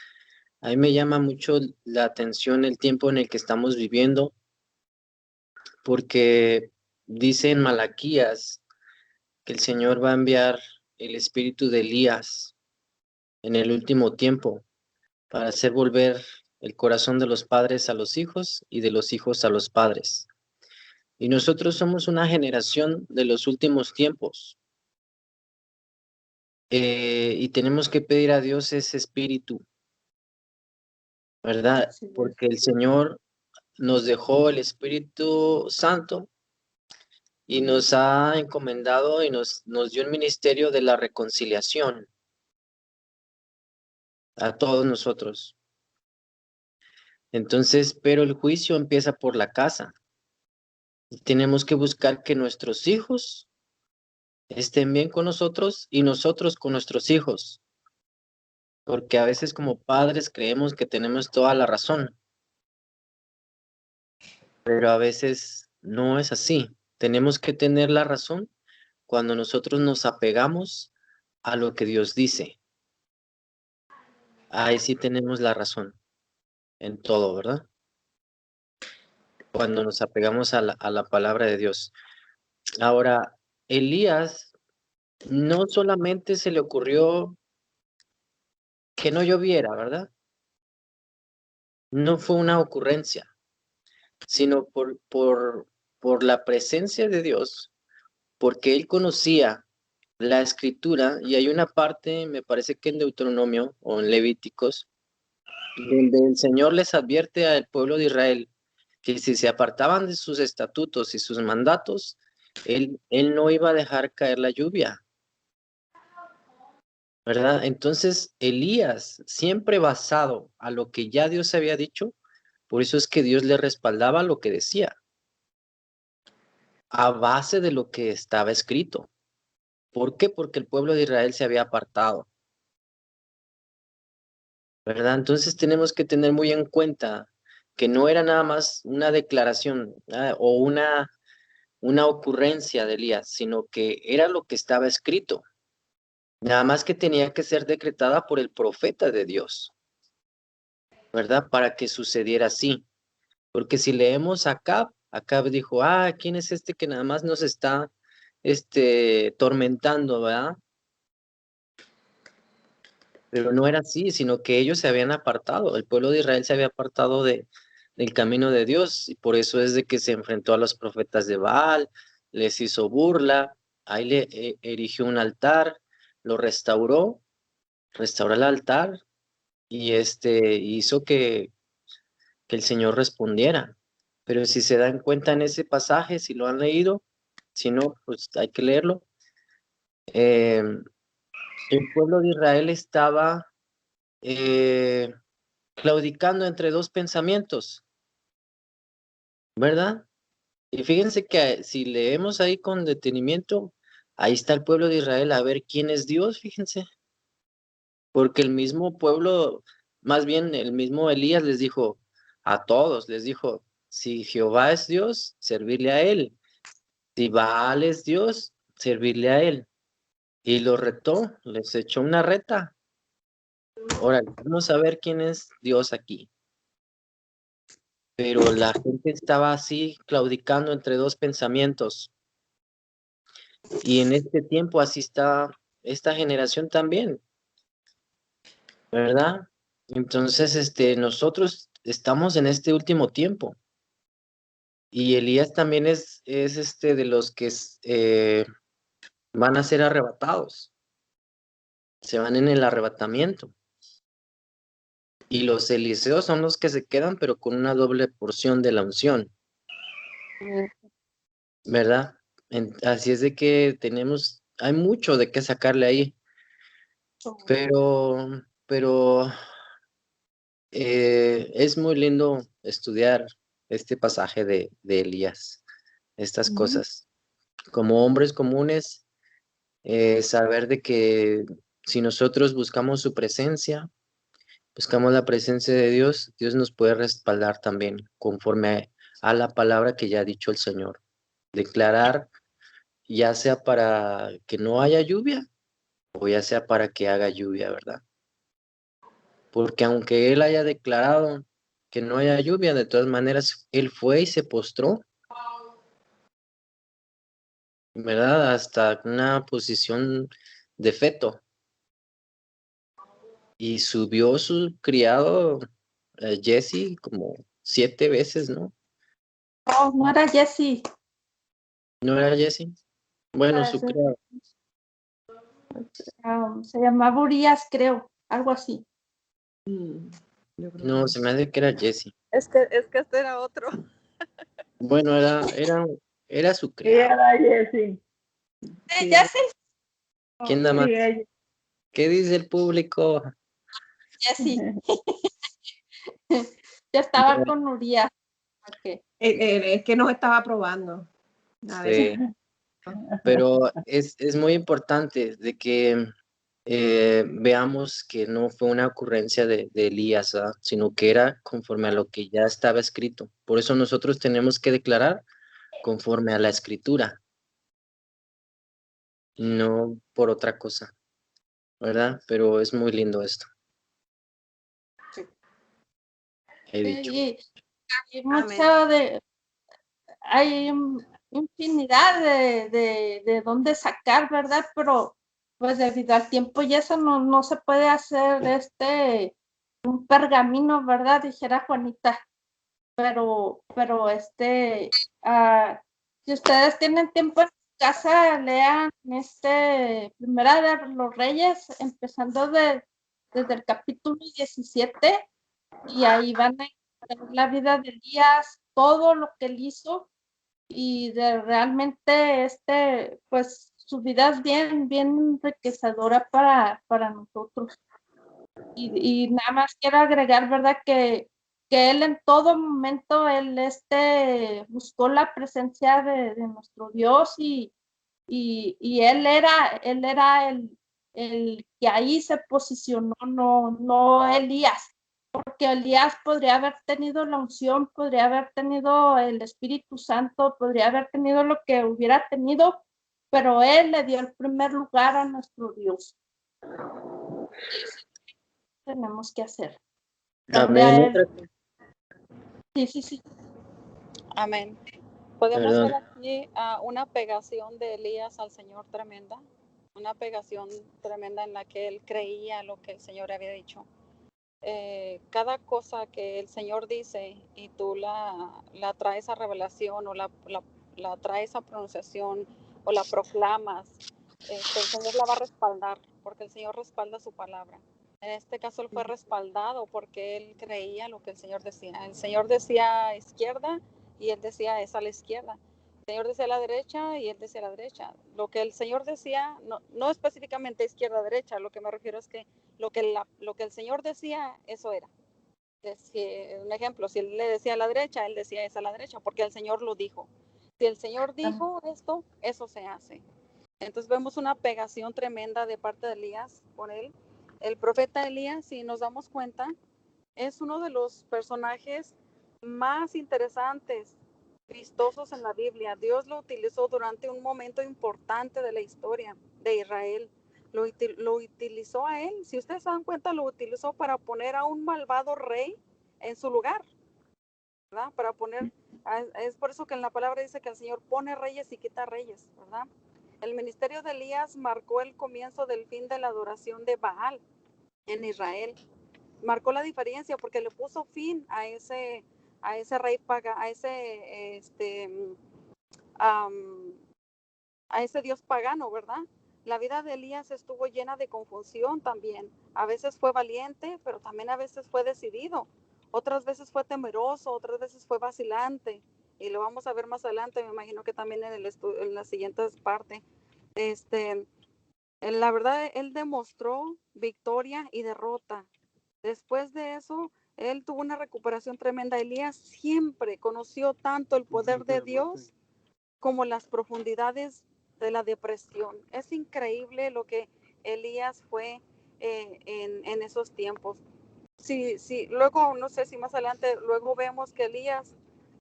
a mí me llama mucho la atención el tiempo en el que estamos viviendo, porque dice en Malaquías que el Señor va a enviar el espíritu de Elías en el último tiempo para hacer volver el corazón de los padres a los hijos y de los hijos a los padres. Y nosotros somos una generación de los últimos tiempos. Y tenemos que pedir a Dios ese espíritu, ¿verdad? Así es. Porque el Señor nos dejó el Espíritu Santo y nos ha encomendado y nos dio el ministerio de la reconciliación a todos nosotros. Entonces, pero el juicio empieza por la casa. Y tenemos que buscar que nuestros hijos estén bien con nosotros y nosotros con nuestros hijos. Porque a veces como padres creemos que tenemos toda la razón, pero a veces no es así. Tenemos que tener la razón cuando nosotros nos apegamos a lo que Dios dice. Ahí sí tenemos la razón en todo, ¿verdad? Cuando nos apegamos a la palabra de Dios. Ahora, Elías no solamente se le ocurrió que no lloviera, ¿verdad? No fue una ocurrencia, sino por la presencia de Dios, porque él conocía la escritura, y hay una parte, me parece que en Deuteronomio o en Levíticos, donde el Señor les advierte al pueblo de Israel que si se apartaban de sus estatutos y sus mandatos, él no iba a dejar caer la lluvia, ¿verdad? Entonces, Elías, siempre basado a lo que ya Dios había dicho, por eso es que Dios le respaldaba lo que decía, a base de lo que estaba escrito. ¿Por qué? Porque el pueblo de Israel se había apartado, ¿verdad? Entonces tenemos que tener muy en cuenta que no era nada más una declaración o una ocurrencia de Elías, sino que era lo que estaba escrito. Nada más que tenía que ser decretada por el profeta de Dios, ¿verdad? Para que sucediera así. Porque si leemos a Acab dijo, ¿quién es este que nada más nos está tormentando, ¿verdad? Pero no era así, sino que ellos se habían apartado, el pueblo de Israel se había apartado del camino de Dios, y por eso es de que se enfrentó a los profetas de Baal, les hizo burla, ahí le erigió un altar, lo restauró el altar, y hizo que el Señor respondiera. Pero si se dan cuenta en ese pasaje, si lo han leído, si no, pues hay que leerlo. eh, el pueblo de Israel estaba eh, claudicando entre dos pensamientos, ¿verdad? Y fíjense que si leemos ahí con detenimiento, ahí está el pueblo de Israel a ver quién es Dios, fíjense, porque el mismo pueblo, más bien el mismo Elías les dijo a todos, les dijo, si Jehová es Dios, servirle a él, si Baal es Dios, servirle a él. Y lo retó, les echó una reta. Ahora, vamos a ver quién es Dios aquí. Pero la gente estaba así claudicando entre dos pensamientos. Y en este tiempo así está esta generación también, ¿verdad? Entonces, nosotros estamos en este último tiempo. Y Elías también es de los que van a ser arrebatados. Se van en el arrebatamiento. Y los Eliseos son los que se quedan, pero con una doble porción de la unción, ¿verdad? Así es de que hay mucho de qué sacarle ahí, pero es muy lindo estudiar este pasaje de Elías, estas cosas. Como hombres comunes, saber de que si nosotros buscamos su presencia, buscamos la presencia de Dios, Dios nos puede respaldar también conforme a la palabra que ya ha dicho el Señor. Declarar, ya sea para que no haya lluvia o ya sea para que haga lluvia, ¿verdad? Porque aunque Él haya declarado que no haya lluvia, de todas maneras, Él fue y se postró, ¿verdad? Hasta una posición de feto. Y subió su criado, Jesse, como 7 veces, ¿no? No, no era Jesse. ¿No era Jesse? Bueno, su Ese, criado. se llamaba Urias, creo, algo así. Yo creo No, que se me hace que era Jesse. Es que este era otro. Bueno, era su Y criado. era Jessie. sí, Jesse. ¿Quién da Sí, más? ella. ¿Qué dice el público? Jesse. Ya estaba con Urias. Ok. es que nos estaba probando. A ver. Sí, pero es muy importante de que veamos que no fue una ocurrencia de Elías, ¿verdad? Sino que era conforme a lo que ya estaba escrito. Por eso nosotros tenemos que declarar conforme a la escritura, no por otra cosa, ¿verdad? Pero es muy lindo esto. He dicho. Y mucho hay infinidad de dónde sacar, ¿verdad? Pero pues debido al tiempo y eso no se puede hacer un pergamino, ¿verdad? Dijera Juanita. Pero si ustedes tienen tiempo en casa, lean Primera de los Reyes, empezando desde el capítulo 17, y ahí van a encontrar la vida de Elías, todo lo que él hizo, y realmente pues su vida es bien enriquecedora para nosotros. Y nada más quiero agregar, ¿verdad? Que él en todo momento, él buscó la presencia de nuestro Dios, y él era el que ahí se posicionó, no Elías, porque Elías podría haber tenido la unción, podría haber tenido el Espíritu Santo, podría haber tenido lo que hubiera tenido, pero él le dio el primer lugar a nuestro Dios. Tenemos que hacer. Darle Amén. a él. Sí. Amén. Podemos Perdón. ver aquí una pegación de Elías al Señor tremenda. Una pegación tremenda en la que él creía lo que el Señor había dicho. Cada cosa que el Señor dice y tú la traes a revelación o la traes a pronunciación o la proclamas, el Señor la va a respaldar porque el Señor respalda su palabra. En este caso él fue respaldado porque él creía lo que el Señor decía. El Señor decía izquierda y él decía es a la izquierda. El Señor decía a la derecha y él decía a la derecha. Lo que el Señor decía, no específicamente izquierda, derecha, lo que me refiero es que lo que el Señor decía, eso era. Un ejemplo, si él le decía a la derecha, él decía es a la derecha, porque el Señor lo dijo. Si el Señor dijo esto, eso se hace. Entonces vemos una pegación tremenda de parte de Elías con él. El profeta Elías, si nos damos cuenta, es uno de los personajes más interesantes, vistosos en la Biblia. Dios lo utilizó durante un momento importante de la historia de Israel. Lo utilizó a él, si ustedes se dan cuenta, lo utilizó para poner a un malvado rey en su lugar, ¿verdad? Es por eso que en la palabra dice que el Señor pone reyes y quita reyes, ¿verdad? El ministerio de Elías marcó el comienzo del fin de la adoración de Baal en Israel. Marcó la diferencia porque le puso fin a a ese rey pagano, a ese Dios pagano, ¿verdad? La vida de Elías estuvo llena de confusión también. A veces fue valiente, pero también a veces fue decidido. Otras veces fue temeroso, otras veces fue vacilante. Y lo vamos a ver más adelante, me imagino que también en la siguiente parte. La verdad, él demostró victoria y derrota. Después de eso, él tuvo una recuperación tremenda. Elías siempre conoció tanto el poder de Dios como las profundidades de la depresión. Es increíble lo que Elías fue en esos tiempos. Sí, luego, no sé si más adelante, luego vemos que Elías,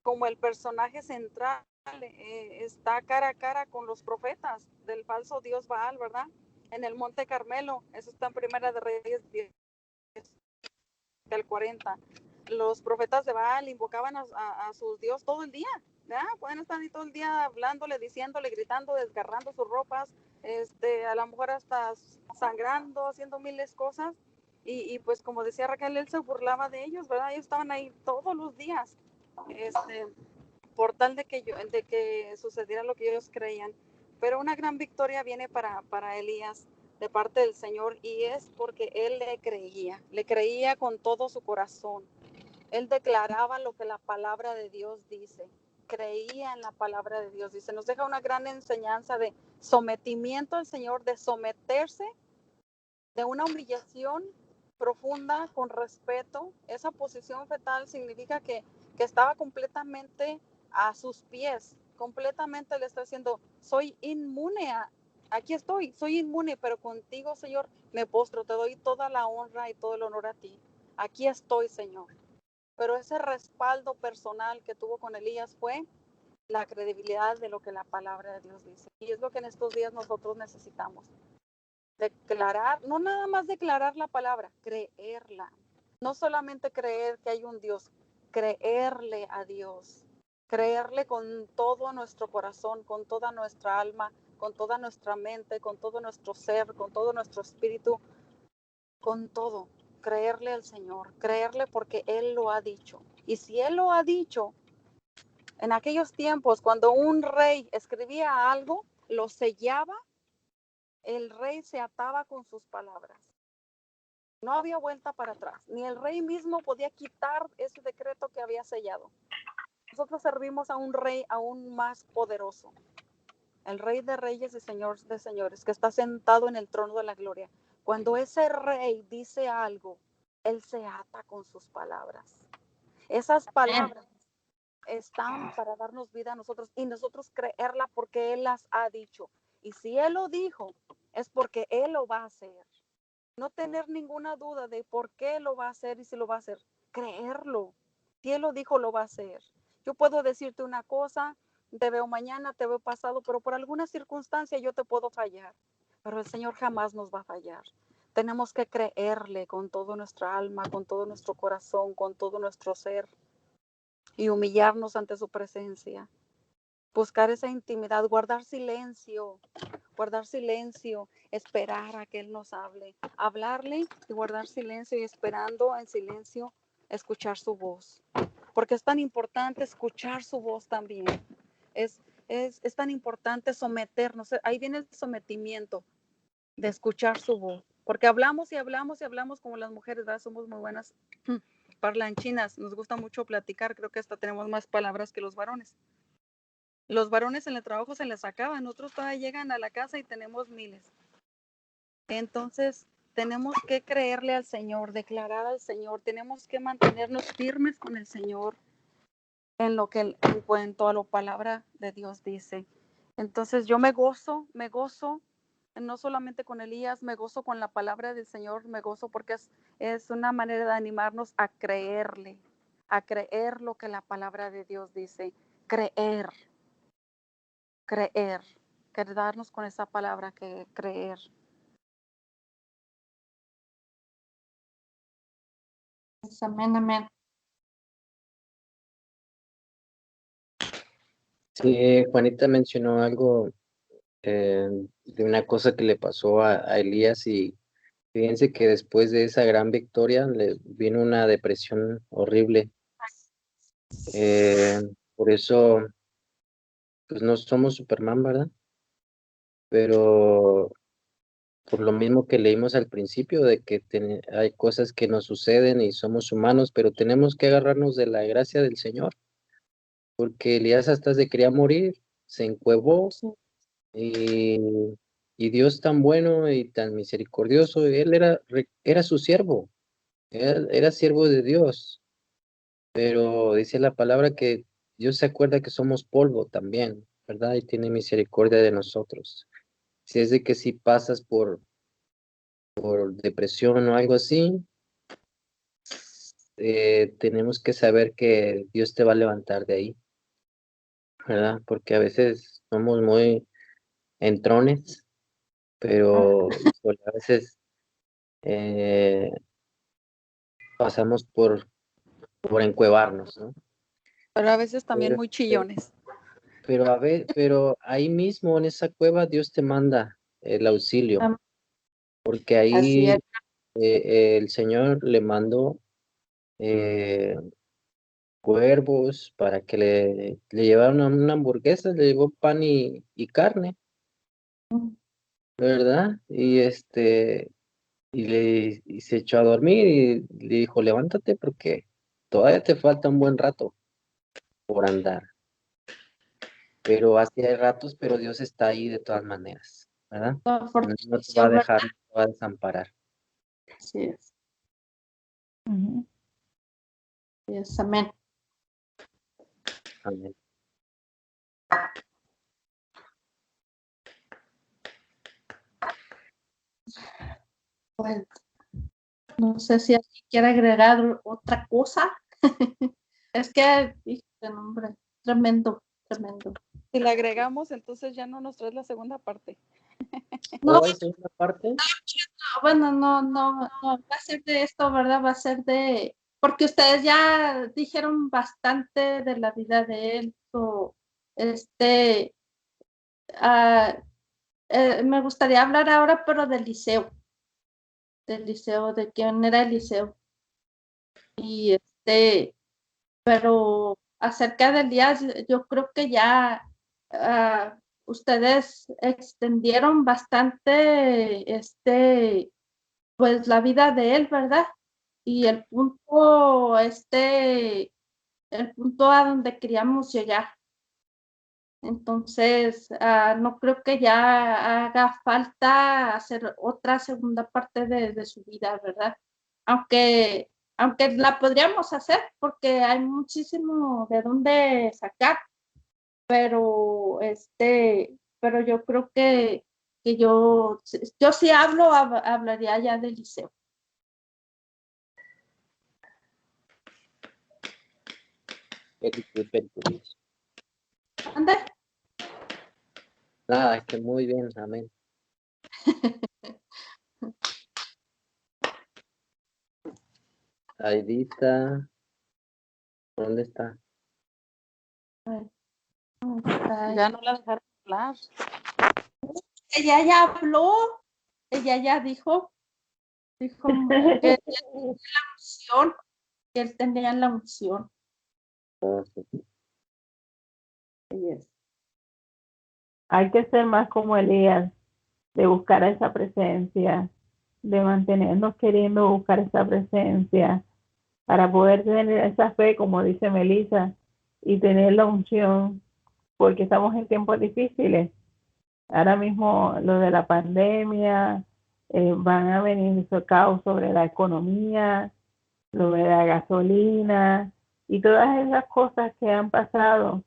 como el personaje central, está cara a cara con los profetas del falso Dios Baal, ¿verdad? En el Monte Carmelo. Eso está en Primera de Reyes 10 al 40. Los profetas de Baal invocaban a sus dios todo el día. ¿Ya? Pueden estar ahí todo el día hablándole, diciéndole, gritando, desgarrando sus ropas, a lo mejor hasta sangrando, haciendo miles de cosas. Y pues como decía Raquel, él se burlaba de ellos, ¿verdad? Ellos estaban ahí todos los días, por tal de que sucediera lo que ellos creían. Pero una gran victoria viene para Elías de parte del Señor, y es porque él le creía con todo su corazón. Él declaraba lo que la palabra de Dios dice, creía en la palabra de Dios. Dice, nos deja una gran enseñanza de sometimiento al Señor, de someterse, de una humillación profunda, con respeto. Esa posición fetal significa que estaba completamente a sus pies, completamente le está diciendo, soy inmune, aquí estoy, soy inmune, pero contigo, Señor, me postro, te doy toda la honra y todo el honor a ti. Aquí estoy, Señor. Pero ese respaldo personal que tuvo con Elías fue la credibilidad de lo que la palabra de Dios dice. Y es lo que en estos días nosotros necesitamos. Declarar, no nada más declarar la palabra, creerla. No solamente creer que hay un Dios, creerle a Dios. Creerle con todo nuestro corazón, con toda nuestra alma, con toda nuestra mente, con todo nuestro ser, con todo nuestro espíritu, con todo. Creerle al Señor, creerle porque Él lo ha dicho. Y si Él lo ha dicho, en aquellos tiempos, cuando un rey escribía algo, lo sellaba, el rey se ataba con sus palabras. No había vuelta para atrás, ni el rey mismo podía quitar ese decreto que había sellado. Nosotros servimos a un rey aún más poderoso, el Rey de Reyes y Señor de Señores, que está sentado en el trono de la gloria. Cuando ese rey dice algo, él se ata con sus palabras. Esas palabras están para darnos vida a nosotros y nosotros creerla porque él las ha dicho. Y si él lo dijo, es porque él lo va a hacer. No tener ninguna duda de por qué lo va a hacer y si lo va a hacer. Creerlo. Si él lo dijo, lo va a hacer. Yo puedo decirte una cosa, te veo mañana, te veo pasado, pero por alguna circunstancia yo te puedo fallar. Pero el Señor jamás nos va a fallar. Tenemos que creerle con toda nuestra alma, con todo nuestro corazón, con todo nuestro ser, y humillarnos ante su presencia. Buscar esa intimidad, guardar silencio, esperar a que Él nos hable, hablarle y guardar silencio, y esperando en silencio escuchar su voz. Porque es tan importante escuchar su voz también. Es tan importante someternos. Ahí viene el sometimiento de escuchar su voz. Porque hablamos y hablamos y hablamos como las mujeres, ¿verdad? Somos muy buenas parlanchinas. Nos gusta mucho platicar. Creo que hasta tenemos más palabras que los varones. Los varones en el trabajo se les acaban. Otros todavía llegan a la casa y tenemos miles. Entonces, tenemos que creerle al Señor, declarar al Señor. Tenemos que mantenernos firmes con el Señor en cuanto a la palabra de Dios dice. Entonces yo me gozo, no solamente con Elías, me gozo con la palabra del Señor, me gozo porque es una manera de animarnos a creerle, a creer lo que la palabra de Dios dice, creer, quedarnos con esa palabra, que creer. Amén, amén. Sí, Juanita mencionó algo de una cosa que le pasó a Elías, y fíjense que después de esa gran victoria le vino una depresión horrible. Por eso, pues no somos Superman, ¿verdad? Pero por lo mismo que leímos al principio, de que hay cosas que nos suceden y somos humanos, pero tenemos que agarrarnos de la gracia del Señor, porque Elías hasta se quería morir, se encuevó, y, y Dios tan bueno y tan misericordioso, él era su siervo, era siervo de Dios, pero dice la palabra que Dios se acuerda que somos polvo también, ¿verdad? Y tiene misericordia de nosotros. Si es de que si pasas por depresión o algo así, tenemos que saber que Dios te va a levantar de ahí, ¿verdad? Porque a veces somos muy entrones, pero híjole, a veces eh, pasamos por encuevarnos, ¿no? Pero a veces también Pero, muy chillones. pero ahí mismo en esa cueva Dios te manda el auxilio, porque Así es. ahí el Señor le mandó eh, cuervos para que le llevaran una hamburguesa, le llevó pan y carne, ¿verdad? Y se echó a dormir y le dijo, levántate porque todavía te falta un buen rato por andar. Pero así hay ratos, pero Dios está ahí de todas maneras, ¿verdad? Toda No te va a fortificación, dejar, ¿verdad? no te va a desamparar. Así es. Ujú. Así es. Amén. Amén. Pues no sé si alguien quiere agregar otra cosa. Es que, híjole, no, hombre, tremendo, tremendo. Si le agregamos, entonces ya no nos traes la segunda parte. No, ¿O hay segunda parte? bueno, no va a ser de esto, ¿verdad? Va a ser de, porque ustedes ya dijeron bastante de la vida de él, este, ah, me gustaría hablar ahora, pero del liceo, de quién era Eliseo. Y pero acerca del día, yo creo que ya ustedes extendieron bastante, pues la vida de él, ¿verdad? Y el punto a donde queríamos llegar. Entonces, no creo que ya haga falta hacer otra segunda parte de su vida, ¿verdad? Aunque, aunque la podríamos hacer porque hay muchísimo de dónde sacar, pero pero yo creo que yo sí hablaría ya del liceo. Very good. ¿Ande? Nada, muy bien, amén. Aidita, ¿dónde está? Ya no la dejaron hablar. Ella ya habló, ella ya dijo que unción, que él tenía la unción. Oh, sí. Yes. Hay que ser más como Elías, de buscar esa presencia, de mantenernos queriendo buscar esa presencia, para poder tener esa fe, como dice Melissa, y tener la unción, porque estamos en tiempos difíciles. Ahora mismo lo de la pandemia, van a venir caos sobre la economía, lo de la gasolina y todas esas cosas que han pasado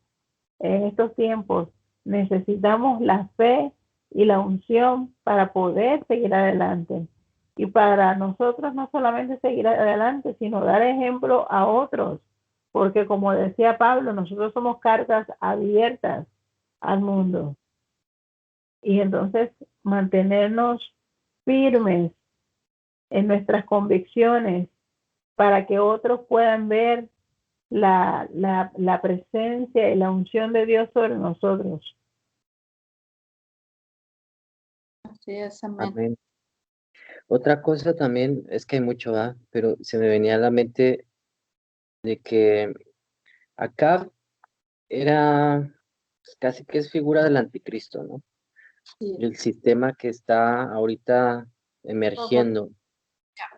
en estos tiempos. Necesitamos la fe y la unción para poder seguir adelante. Y para nosotros no solamente seguir adelante, sino dar ejemplo a otros. Porque como decía Pablo, nosotros somos cartas abiertas al mundo. Y entonces mantenernos firmes en nuestras convicciones para que otros puedan ver la presencia y la unción de Dios sobre nosotros. Así es, amén. Amén. Otra cosa también es que hay mucho, pero se me venía a la mente de que Acab era casi que es figura del anticristo, ¿no? Sí. El sistema que está ahorita emergiendo.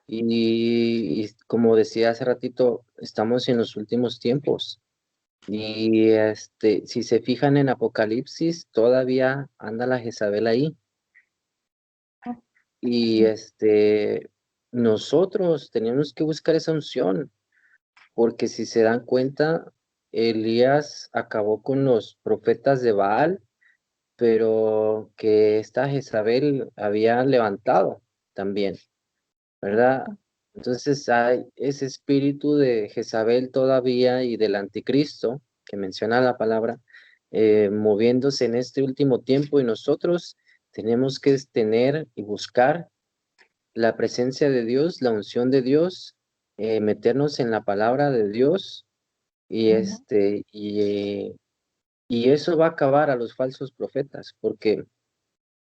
Y como decía hace ratito, estamos en los últimos tiempos. Y si se fijan en Apocalipsis, todavía anda la Jezabel ahí. Y nosotros tenemos que buscar esa unción, porque si se dan cuenta, Elías acabó con los profetas de Baal, pero que esta Jezabel había levantado también, ¿verdad? Entonces hay ese espíritu de Jezabel todavía y del anticristo, que menciona la palabra, moviéndose en este último tiempo, y nosotros tenemos que tener y buscar la presencia de Dios, la unción de Dios, meternos en la palabra de Dios, y y eso va a acabar a los falsos profetas, porque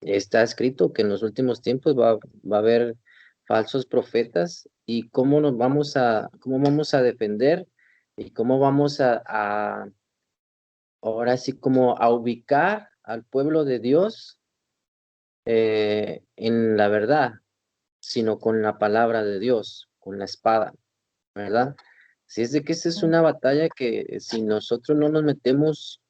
está escrito que en los últimos tiempos va a haber falsos profetas. Y cómo cómo vamos a defender, y cómo vamos ahora sí, como a ubicar al pueblo de Dios en la verdad, sino con la palabra de Dios, con la espada, ¿verdad? Si es de que esa es una batalla que si nosotros no nos metemos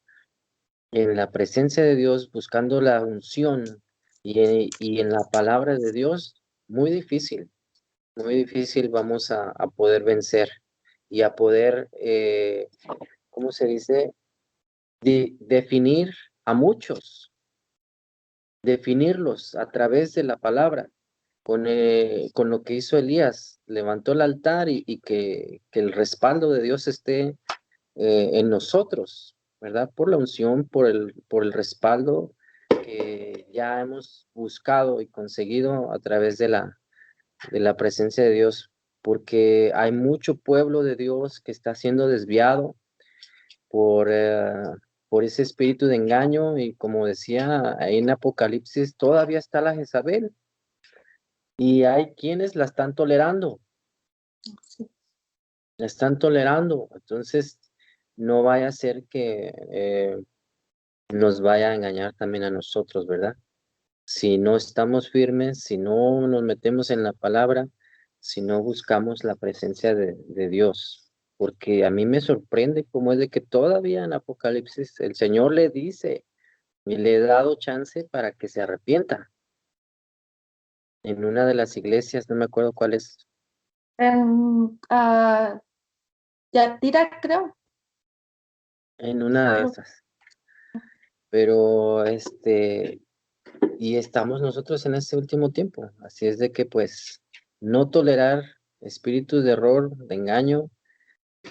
en la presencia de Dios, buscando la unción y en la palabra de Dios, muy difícil vamos a poder vencer y a poder, ¿cómo se dice? Definir a muchos, definirlos a través de la palabra, con lo que hizo Elías, levantó el altar, y que el respaldo de Dios esté en nosotros, ¿verdad? Por la unción, por el respaldo que ya hemos buscado y conseguido a través de la presencia de Dios, porque hay mucho pueblo de Dios que está siendo desviado por, por ese espíritu de engaño, y como decía ahí en Apocalipsis, todavía está la Jezabel, y hay quienes la están tolerando, entonces no vaya a ser que nos vaya a engañar también a nosotros, ¿verdad? Si no estamos firmes, si no nos metemos en la palabra, si no buscamos la presencia de Dios, porque a mí me sorprende cómo es de que todavía en Apocalipsis el Señor le dice y le he dado chance para que se arrepienta. En una de las iglesias, no me acuerdo cuál es, En Yatira, creo. en una de esas. Pero y estamos nosotros en este último tiempo, así es de que pues no tolerar espíritus de error, de engaño,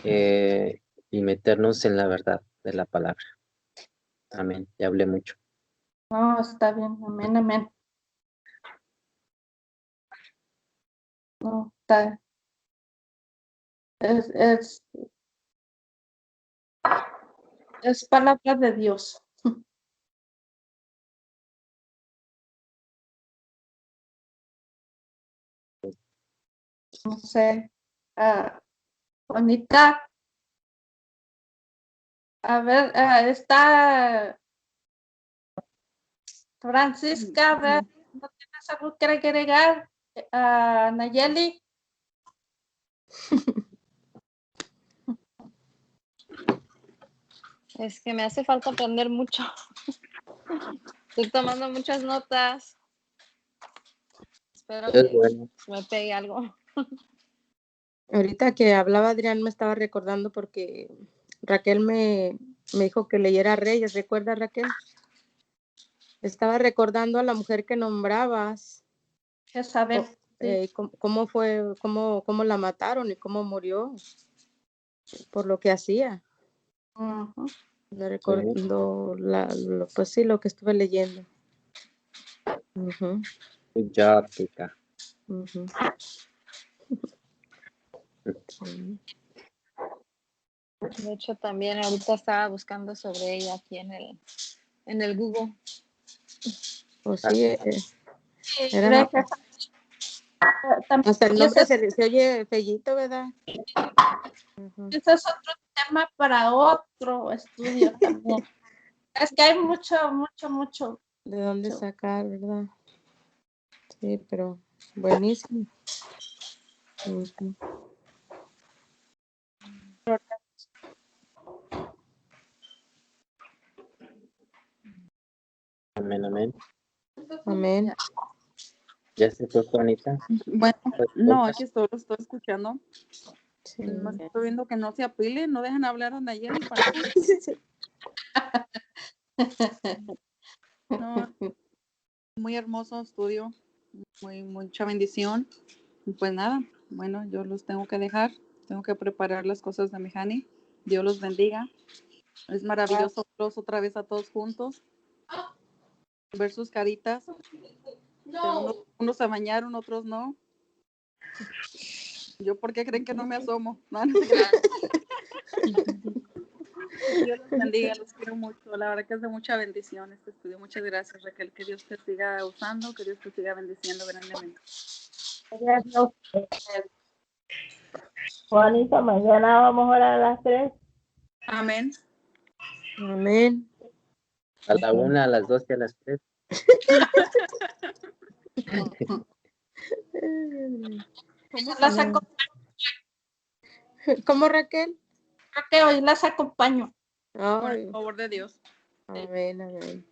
y meternos en la verdad de la palabra. Amén. Ya hablé mucho. No, está bien. Amén, amén. No, está. Es palabra de Dios. No sé. Bonita. A ver, está Francisca, a ver, ¿no tienes algo que agregar? Nayeli. Es que me hace falta aprender mucho. Estoy tomando muchas notas. Espero Es que bueno. me pegue algo. Ahorita que hablaba Adrián me estaba recordando porque Raquel me dijo que leyera Reyes. ¿Recuerdas, Raquel? Estaba recordando a la mujer que nombrabas, Jezabel. Sí. cómo la mataron y cómo murió por lo que hacía. Ujú. Me recordó pues sí, lo que estuve leyendo. Ujú, Good job, Tika. ujú. Sí. De hecho, también ahorita estaba buscando sobre ella aquí en el Google. Pues sí, Sí, era, también, hasta el y ese nombre se oye fellito, ¿verdad? Ujú. es otro tema para otro estudio también. Es que hay mucho. ¿De dónde Mucho. sacar, verdad? Sí, pero buenísimo. Ujú. Amén, amén. Amén. Ya se fue Juanita. Bueno, Pues, no, aquí estoy, lo estoy escuchando. Sí. Nomás estoy viendo que no se apile, no dejan hablar a Nayeli para no, muy hermoso estudio, mucha bendición. Y pues nada, bueno, yo los tengo que dejar, tengo que preparar las cosas de mi honey. Dios los bendiga. Es maravilloso verlos otra vez a todos juntos, ver sus caritas. Unos se bañaron, otros no. ¿Yo por qué creen que no me asomo? No, no se crean. Dios los bendiga, los quiero mucho. La verdad que es de mucha bendición este estudio. Muchas gracias, Raquel. Que Dios te siga usando, que Dios te siga bendiciendo grandemente. Gracias a usted. Juanita, mañana vamos a orar a las 3. Amén. Amén. a la 1, a las 2 y a las 3. Las acompaño, ¿Cómo, Raquel? creo que hoy las acompaño. Por Ay, el favor de Dios. amén, amén.